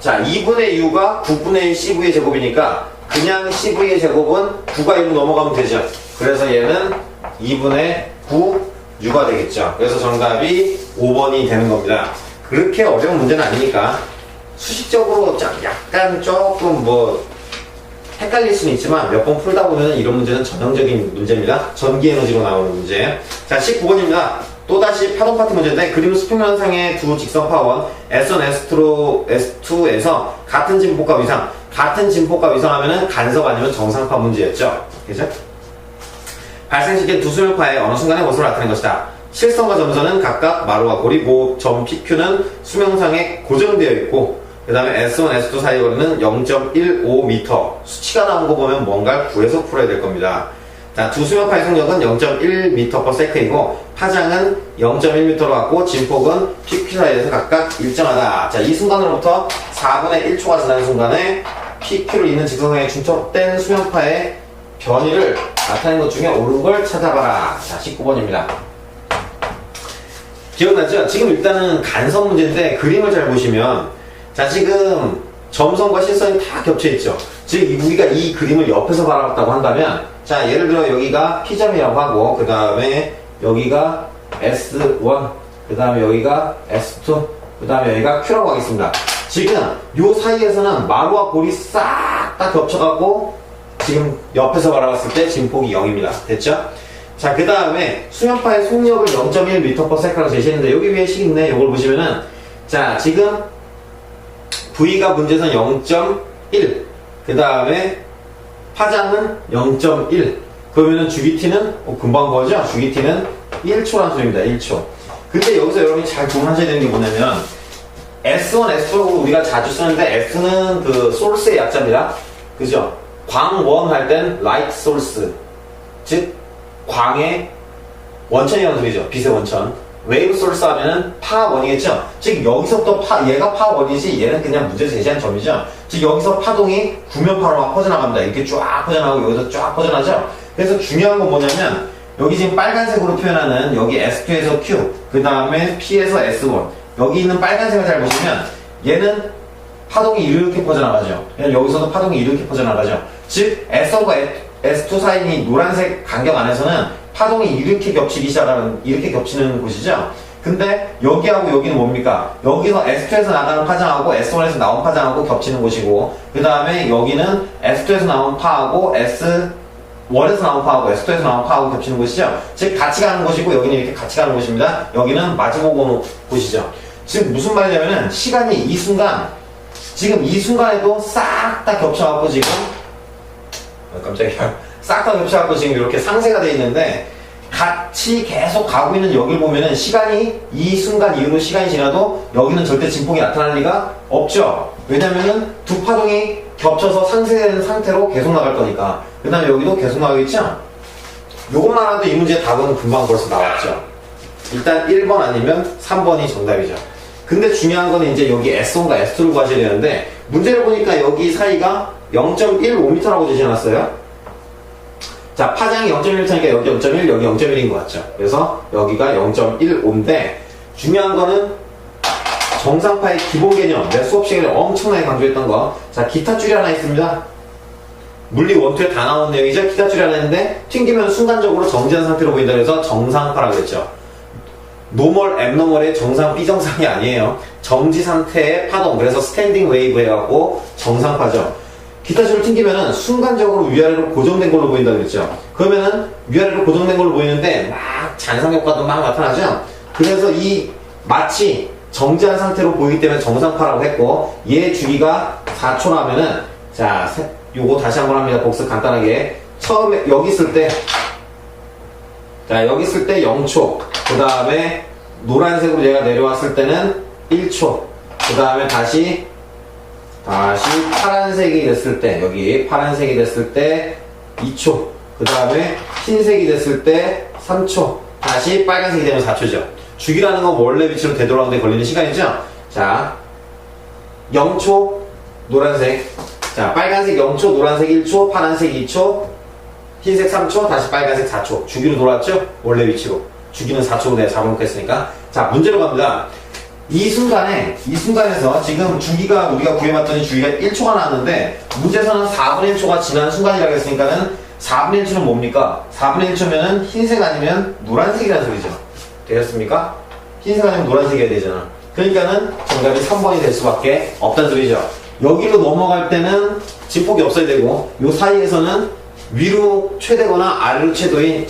Speaker 1: 자, 2분의 U가 9분의 1 CV의 제곱이니까 그냥 CV의 제곱은 9가 1로 넘어가면 되죠. 그래서 얘는 2분의 9 U가 되겠죠. 그래서 정답이 5번이 되는 겁니다. 그렇게 어려운 문제는 아니니까 수식적으로 약간 조금 뭐 헷갈릴 수는 있지만 몇 번 풀다 보면 이런 문제는 전형적인 문제입니다. 전기에너지로 나오는 문제. 자, 19번입니다. 또다시 파동 파트 문제인데 그림 수평면상의 두 직선 파원 S1, S2에서 같은 진폭과 위상, 같은 진폭과 위상하면은 간섭 아니면 정상파 문제였죠. 그죠? 발생시킨 두 수면파의 어느 순간에 모습을 나타낸 것이다. 실선과 점선은 각각 마루와 고리, 점 PQ는 수명상에 고정되어 있고 그 다음에 S1, S2 사이 거리는 0.15m. 수치가 나온 거 보면 뭔가를 구해서 풀어야 될 겁니다. 자, 두 수면파의 속력은 0.1m/s이고 파장은 0.1m로 갖고 진폭은 PQ 사이에서 각각 일정하다. 자, 이 순간으로부터 4분의 1초가 지나는 순간에 PQ로 있는 직선상에 중첩된 수면파의 변이를 나타낸 것 중에 옳은 걸 찾아봐라. 자, 19번입니다. 기억나죠? 지금 일단은 간섭 문제인데 그림을 잘 보시면, 자, 지금 점선과 실선이 다 겹쳐있죠. 즉 우리가 이 그림을 옆에서 바라봤다고 한다면, 자, 예를 들어 여기가 P점이라고 하고 그 다음에 여기가 S1, 그 다음에 여기가 S2, 그 다음에 여기가 Q라고 하겠습니다. 지금 요 사이에서는 마루와 골이 싹 다 겹쳐갖고 지금 옆에서 바라봤을 때 진폭이 0입니다. 됐죠? 자, 그 다음에 수면파의 속력을 0.1m/s라고 제시했는데 여기 위에 식 있네. 이걸 보시면은, 자, 지금 V가 문제선 0.1, 그 다음에 파장은 0.1. 그러면은 주기T는 금방 거죠? 주기T는 1초라는 소리입니다. 1초. 근데 여기서 여러분이 잘 구분하셔야 되는 게 뭐냐면 S1, S2로 우리가 자주 쓰는데 S는 그 소스의 약자입니다. 그죠? 광원 할 땐 light source, 즉 광의 원천이라는 소리죠. 빛의 원천. 웨이브 소스 하면은 파원이겠죠. 즉 여기서부터 얘가 파원이지 얘는 그냥 문제에서 제시한 점이죠. 즉 여기서 파동이 구면파로 막 퍼져나갑니다. 이렇게 쫙 퍼져나가고 여기서 쫙 퍼져나죠. 그래서 중요한 건 뭐냐면 여기 지금 빨간색으로 표현하는 여기 S2에서 Q, 그 다음에 P에서 S1, 여기 있는 빨간색을 잘 보시면 얘는 파동이 이렇게 퍼져나가죠. 여기서도 파동이 이렇게 퍼져나가죠. 즉 S1과 S2 사이 노란색 간격 안에서는 파동이 이렇게 겹치기 시작하는, 이렇게 겹치는 곳이죠. 근데 여기하고 여기는 뭡니까? 여기서 S2에서 나가는 파장하고 S1에서 나온 파장하고 겹치는 곳이고, 그 다음에 여기는 S2에서 나온 파하고 S1에서 나온 파하고 S2에서 나온 파하고 겹치는 곳이죠. 즉 같이 가는 곳이고 여기는 이렇게 같이 가는 곳입니다. 여기는 마주보고 오는 곳이죠. 즉 무슨 말이냐면은 시간이 이 순간, 지금 이 순간에도 싹 다 겹쳐갖고 지금 깜짝이야. 싹 다 겹쳐갖고 지금 이렇게 상세가 되어 있는데 같이 계속 가고 있는 여기를 보면은 시간이 이 순간 이후로 시간이 지나도 여기는 절대 진폭이 나타날 리가 없죠. 왜냐면은 두 파동이 겹쳐서 상쇄되는 상태로 계속 나갈 거니까. 그 다음에 여기도 계속 나가겠죠? 요것만 해도 이 문제의 답은 금방 벌써 나왔죠. 일단 1번 아니면 3번이 정답이죠. 근데 중요한 거는 이제 여기 S1과 S2를 구하셔야 되는데 문제를 보니까 여기 사이가 0.15m라고 제시해놨어요. 자, 파장이 0.1m니까 여기 0.1, 여기 0.1인 것 같죠? 그래서 여기가 0.15인데, 중요한 거는 정상파의 기본 개념, 내가 수업 시간에 엄청나게 강조했던 거. 자, 기타 줄이 하나 있습니다. 물리 원투에 다 나온 내용이죠. 기타 줄이 하나 있는데, 튕기면 순간적으로 정지한 상태로 보인다 그래서 정상파라고 했죠. 노멀, 앱노멀의 정상, 비정상이 아니에요. 정지 상태의 파동, 그래서 스탠딩 웨이브 해갖고 정상파죠. 기타 줄을 튕기면은 순간적으로 위아래로 고정된 걸로 보인다 그랬죠. 그러면은 위아래로 고정된 걸로 보이는데 막 잔상 효과도 막 나타나죠. 그래서 이 마치 정지한 상태로 보이기 때문에 정상파라고 했고, 얘 주기가 4초라면은, 자, 요거 다시 한번 합니다. 복습 간단하게. 처음에 여기 있을 때, 자, 여기 있을 때 0초. 그 다음에 노란색으로 얘가 내려왔을 때는 1초. 그 다음에 다시 파란색이 됐을 때, 여기 파란색이 됐을 때 2초. 그 다음에 흰색이 됐을 때 3초. 다시 빨간색이 되면 4초죠. 주기라는 건 원래 위치로 되돌아오는 데 걸리는 시간이죠. 자, 0초, 노란색. 자, 빨간색 0초, 노란색 1초, 파란색 2초, 흰색 3초, 다시 빨간색 4초. 주기로 돌아왔죠? 원래 위치로. 주기는 4초로 내가 잡아놓고 했으니까. 자, 문제로 갑니다. 이 순간에서 지금 주기가 우리가 구해봤더니 주기가 1초가 나왔는데, 문제에서는 4분의 1초가 지난 순간이라고 했으니까는 4분의 1초는 뭡니까? 4분의 1초면은 흰색 아니면 노란색이라는 소리죠. 되셨습니까? 흰색 아니면 노란색이어야 되잖아. 그러니까는 정답이 3번이 될 수밖에 없다는 소리죠. 여기로 넘어갈 때는 진폭이 없어야 되고, 요 사이에서는 위로 최대거나 아래로 최대인,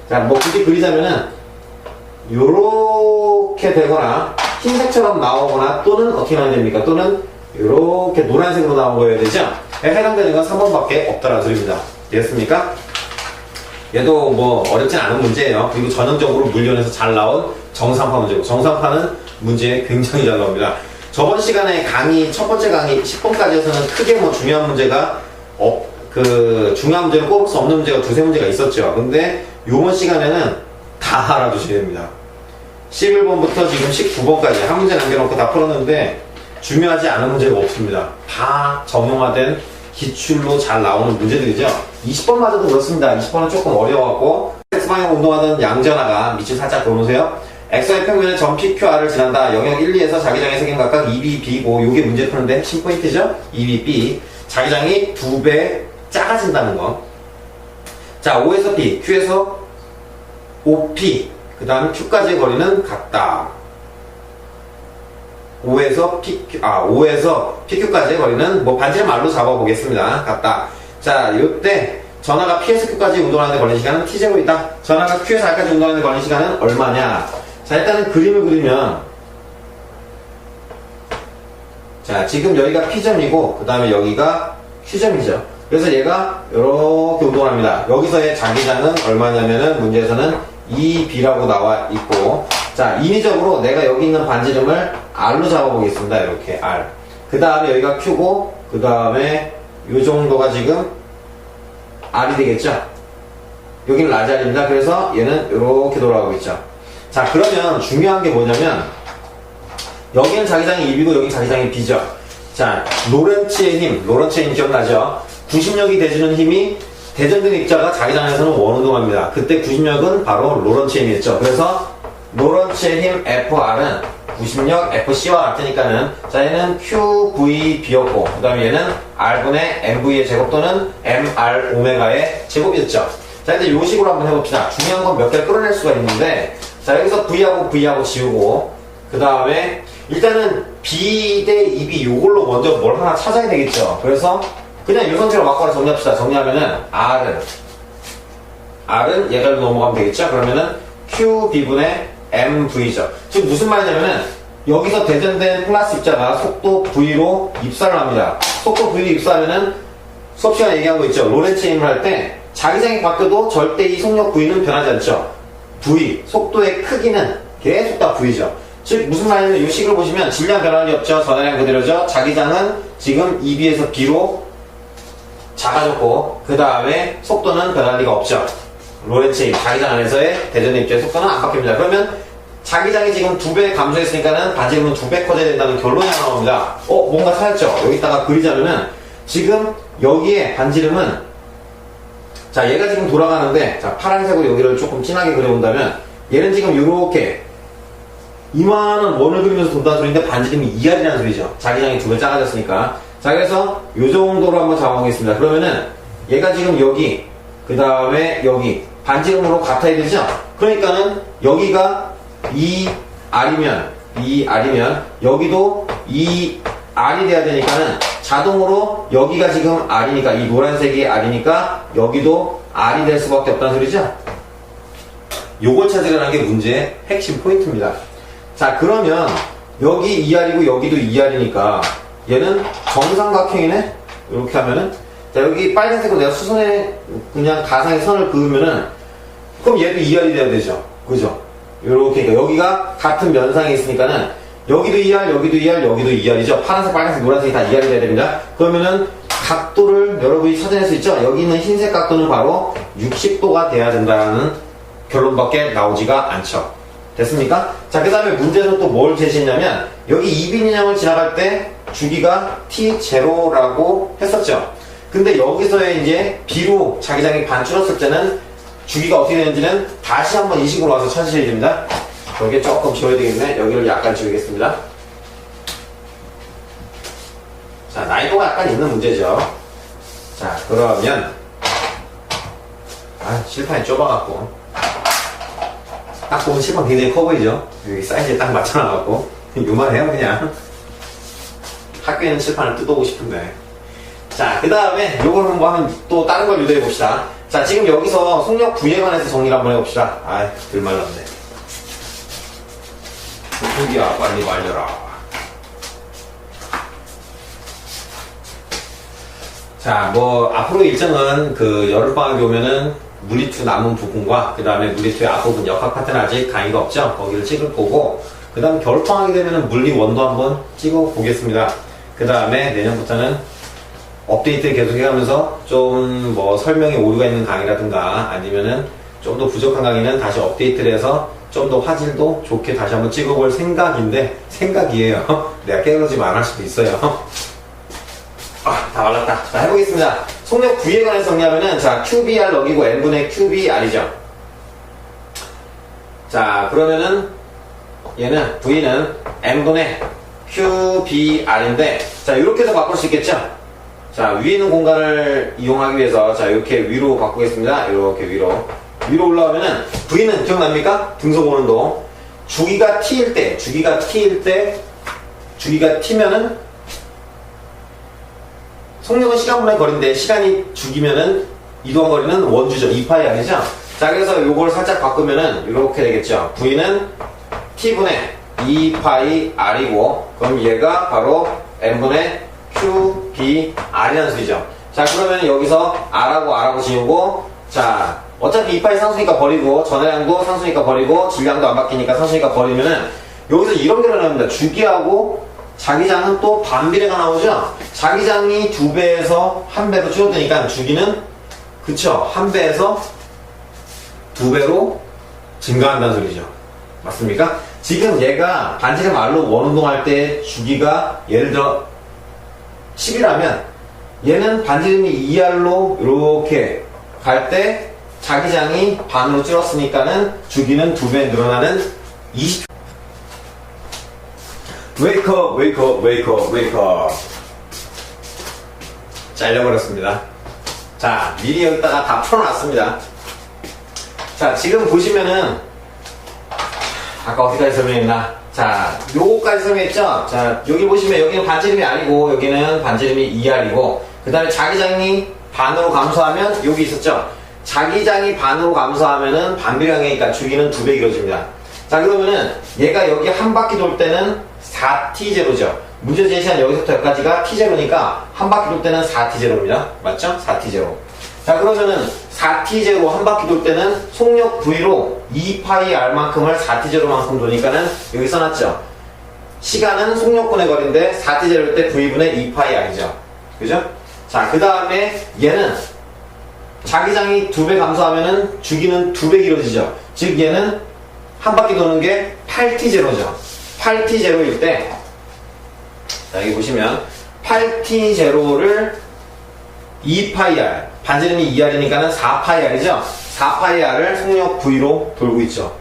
Speaker 1: 자, 뭐 굳이 그리자면은 요렇게 되거나 흰색처럼 나오거나, 또는 어떻게 나와야 됩니까? 또는 요렇게 노란색으로 나오어야 되죠? 해당되는 건 3번밖에 없다는 소리입니다. 되겠습니까? 얘도 뭐 어렵진 않은 문제예요. 그리고 전형적으로 물리원에서 잘 나온 정상파 문제고, 정상파는 문제 굉장히 잘 나옵니다. 저번 시간에 첫 번째 강의 10번까지에서는 크게 뭐 중요한 문제가 중요한 문제를 꼽을 수 없는 문제가 두세 문제가 있었죠. 근데 요번 시간에는 다 알아두셔야 됩니다. 11번부터 지금 19번까지 한 문제 남겨놓고 다 풀었는데 중요하지 않은 문제가 없습니다. 다 정형화된 기출로 잘 나오는 문제들이죠. 20번마저도 그렇습니다. 20번은 조금 어려워갖고, X방향 운동하던 양전하가 밑줄 살짝 그어놓으세요. XY 평면의 점 PQR을 지난다. 영역 1, 2에서 자기장의 세경 각각 2B, B고, 요게 문제 푸는데 핵심 포인트죠? 2B, B. 자기장이 2배 작아진다는 거. 자, O에서 P, Q에서 OP, 그 다음 Q까지의 거리는 같다. O에서 PQ까지의 거리는 뭐 반지를 말로 잡아보겠습니다. 같다. 자, 요때 전하가 P에서 Q까지 운동하는데 걸리는 시간은 T제곱이다. 전하가 Q에서 R까지 운동하는데 걸리는 시간은 얼마냐? 자, 일단은 그림을 그리면, 자, 지금 여기가 P점이고, 그 다음에 여기가 Q점이죠. 그래서 얘가 이렇게 운동을 합니다. 여기서의 자기장은 얼마냐면은 문제에서는 2B라고 나와 있고, 자, 인위적으로 내가 여기 있는 반지름을 R로 잡아보겠습니다. 이렇게 R. 그 다음에 여기가 Q고, 그 다음에 이 정도가 지금 R이 되겠죠? 여기는 라자리입니다. 그래서 얘는 이렇게 돌아가고 있죠. 자, 그러면 중요한 게 뭐냐면, 여기는 자기장이 2B고 여기 자기장이 B죠. 자, 로렌츠의 힘 기억나죠? 구심력이 대주는 힘이 대전등 입자가 자기장에서는 원운동합니다. 그때 구심력은 바로 로렌츠의 힘이었죠. 그래서 로렌츠의 힘 FR은 구심력 FC와 같으니까는, 자, 얘는 QVB였고, 그 다음에 얘는 R분의 MV의 제곱 또는 MR 오메가의 제곱이었죠. 자, 이제 요 식으로 한번 해봅시다. 중요한 건 몇 개를 끌어낼 수가 있는데, 자, 여기서 V하고 지우고, 그 다음에 일단은 B 대 2B 요걸로 먼저 뭘 하나 찾아야 되겠죠. 그래서 그냥 이 상태로 막거나 정리합시다. 정리하면은 R은 얘가로 넘어가면 되겠죠. 그러면은 QB분의 MV죠. 지금 무슨 말이냐면은 여기서 대전된 플러스 입자가 속도 V로 입사를 합니다. 속도 V로 입사하면은 수업 시간에 얘기한 거 있죠. 로렌츠 힘을 할 때 자기장이 바뀌어도 절대 이 속력 V는 변하지 않죠. V, 속도의 크기는 계속 다 V죠. 즉 무슨 말이냐면 이 식을 보시면 질량 변화량이 없죠. 전하량 그대로죠. 자기장은 지금 2B에서 B로 작아졌고, 그 다음에 속도는 변할 리가 없죠. 로렌츠 힘, 자기장 안에서의 대전의 입자의 속도는 안 바뀝니다. 그러면 자기장이 지금 2배 감소했으니까는 반지름은 2배 커져야 된다는 결론이 하나 나옵니다. 뭔가 찾았죠? 여기다가 그리자면은 지금 여기에 반지름은 자, 얘가 지금 돌아가는데, 자, 파란색으로 여기를 조금 진하게 그려본다면, 얘는 지금 이렇게 이만한 원을 그리면서 돈다는 소리인데 반지름이 2R이라는 소리죠. 자기장이 두 배 작아졌으니까. 자, 그래서 요 정도로 한번 잡아보겠습니다. 그러면은 얘가 지금 여기, 그 다음에 여기 반지름으로 같아야 되죠? 그러니까는 여기가 2R이면 여기도 2R이 돼야 되니까는 자동으로 여기가 지금 R이니까, 이 노란색이 R이니까 여기도 R이 될 수밖에 없다는 소리죠? 요걸 찾으려는 게 문제의 핵심 포인트입니다. 자, 그러면 여기 2R이고 여기도 2R이니까 얘는 정삼각형이네? 이렇게 하면은, 자, 여기 빨간색으로 내가 수선에 그냥 가상의 선을 그으면은, 그럼 얘도 2R이 돼야 되죠. 그죠? 요렇게, 그러니까 여기가 같은 면상에 있으니까는 여기도 2R, 여기도 2R, 여기도 2R이죠. 파란색, 빨간색, 노란색이 다 2R이 돼야 됩니다. 그러면은 각도를 여러분이 찾아낼 수 있죠? 여기 있는 흰색 각도는 바로 60도가 돼야 된다는 결론밖에 나오지가 않죠. 됐습니까? 자, 그 다음에 문제에서 또 뭘 제시했냐면, 여기 이빈인형을 지나갈 때 주기가 T0라고 했었죠. 근데 여기서의 이제 B로 자기장이 반 줄었을 때는 주기가 어떻게 되는지는 다시 한번 이 식으로 와서 찾으셔야 됩니다. 여기 조금 지워야 되겠네. 여기를 약간 지우겠습니다. 자, 난이도가 약간 있는 문제죠. 자, 그러면, 실판이 좁아갖고. 딱 보면 실판 굉장히 커 보이죠? 여기 사이즈에 딱 맞춰놔갖고. 요만해요, 그냥. 학교에는 칠판을 뜯어오고 싶은데. 자, 그 다음에 요걸 한번 또 다른 걸 유도해 봅시다. 자, 지금 여기서 속력 V에 관해서 정리를 한번 해봅시다. 들 말랐네. 후기야, 빨리 말려라. 자, 뭐, 앞으로 일정은 그 여름방학이 오면은 물리2 남은 부분과 그 다음에 물리2의 앞부분 역학 파트는 아직 강의가 없죠? 거기를 찍을 거고, 그 다음 겨울방학이 되면은 물리1도 한번 찍어 보겠습니다. 그 다음에 내년부터는 업데이트 계속 해가면서 좀 뭐 설명에 오류가 있는 강의라든가 아니면은 좀 더 부족한 강의는 다시 업데이트를 해서 좀 더 화질도 좋게 다시 한번 찍어볼 생각인데, 생각이에요. 내가 깨어지면 안 할 수도 있어요. 다 말랐다. 자, 해보겠습니다. 속력 V에 관해서 정리하면은, 자, QBR 넘기고 N분의 QBR이죠. 자, 그러면은, 얘는, V는 N분의 QBR인데, 자, 이렇게 해서 바꿀 수 있겠죠? 자, 위에 있는 공간을 이용하기 위해서, 자, 이렇게 위로 바꾸겠습니다. 이렇게 위로. 위로 올라오면은, V는 기억납니까? 등속 오는도. 주기가 T일 때, 주기가 T면은, 속력은 시간분의 거리인데 시간이 주기면은 이동한 거리는 원주죠. 2πR이죠. 자, 그래서 요걸 살짝 바꾸면은 이렇게 되겠죠. V는 T분의 2πR이고, 그럼 얘가 바로 N분의 QBR이라는 소리죠. 자, 그러면 여기서 R하고 지우고, 자, 어차피 2π 상수니까 버리고, 전해량도 상수니까 버리고, 질량도 안 바뀌니까 상수니까 버리면은 여기서 이런 게 나옵니다. 주기하고 자기장은 또 반비례가 나오죠? 자기장이 2배에서 1배로 줄어드니까 주기는, 그쵸? 1배에서 2배로 증가한다는 소리죠. 맞습니까? 지금 얘가 반지름 R로 원운동할 때 주기가 예를 들어 10이라면 얘는 반지름이 2R로 이렇게 갈 때 자기장이 반으로 줄었으니까는 주기는 2배 늘어나는 20. 웨이크업. 잘려버렸습니다. 자, 미리 여기다가 다 풀어놨습니다. 자, 지금 보시면은, 아까 어디까지 설명했나? 자, 요거까지 설명했죠? 자, 여기 보시면 여기는 반지름이 R이고, 여기는 반지름이 2R이고, 그 다음에 자기장이 반으로 감소하면, 여기 있었죠? 자기장이 반으로 감소하면은 반비례형이니까 주기는 2배 길어집니다. 자, 그러면은, 얘가 여기 한 바퀴 돌 때는 4t0죠. 문제 제시한 여기서부터 여기까지가 t0니까 한 바퀴 돌 때는 4t0입니다. 맞죠? 4t0. 자, 그러면은 4t0 한 바퀴 돌 때는 속력 V로 2πR만큼을 4t0만큼 도니까는 여기 써놨죠. 시간은 속력분의 거리인데 4t0일 때 V분의 2πR이죠. 그죠? 자, 그 다음에 얘는 자기장이 2배 감소하면은 주기는 2배 길어지죠. 즉 얘는 한 바퀴 도는 게 8t0죠. 8t0일 때, 자, 여기 보시면 8t0를 2πR, 반지름이 2R이니까는 4파이R이죠? 4파이R을 속력 V로 돌고 있죠.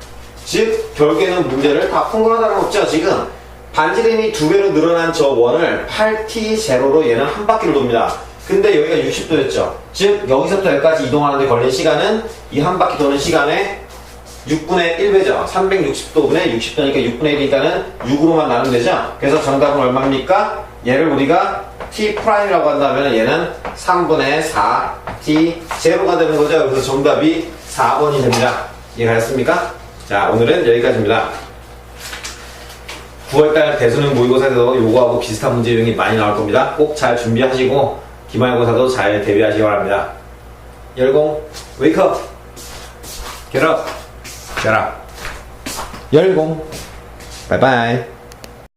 Speaker 1: 즉, 결국에는 문제를 다 푼 거나 다름없죠. 지금 반지름이 2배로 늘어난 저 원을 8t0로 얘는 한 바퀴를 돕니다. 근데 여기가 60도였죠. 즉, 여기서부터 여기까지 이동하는데 걸린 시간은 이 한 바퀴 도는 시간의 6분의 1배죠. 360도분의 60도니까 6분의 1이니까는 6으로만 나누면 되죠. 그래서 정답은 얼마입니까? 얘를 우리가 T'이라고 한다면 얘는 3분의 4 T0가 되는 거죠. 그래서 정답이 4번이 됩니다. 이해가셨습니까? 자, 오늘은 여기까지입니다. 9월달 대수능 모의고사에서 요거하고 비슷한 문제 유형이 많이 나올 겁니다. 꼭 잘 준비하시고 기말고사도 잘 대비하시기 바랍니다. 열공, wake up, get up, get up. 열공, bye bye.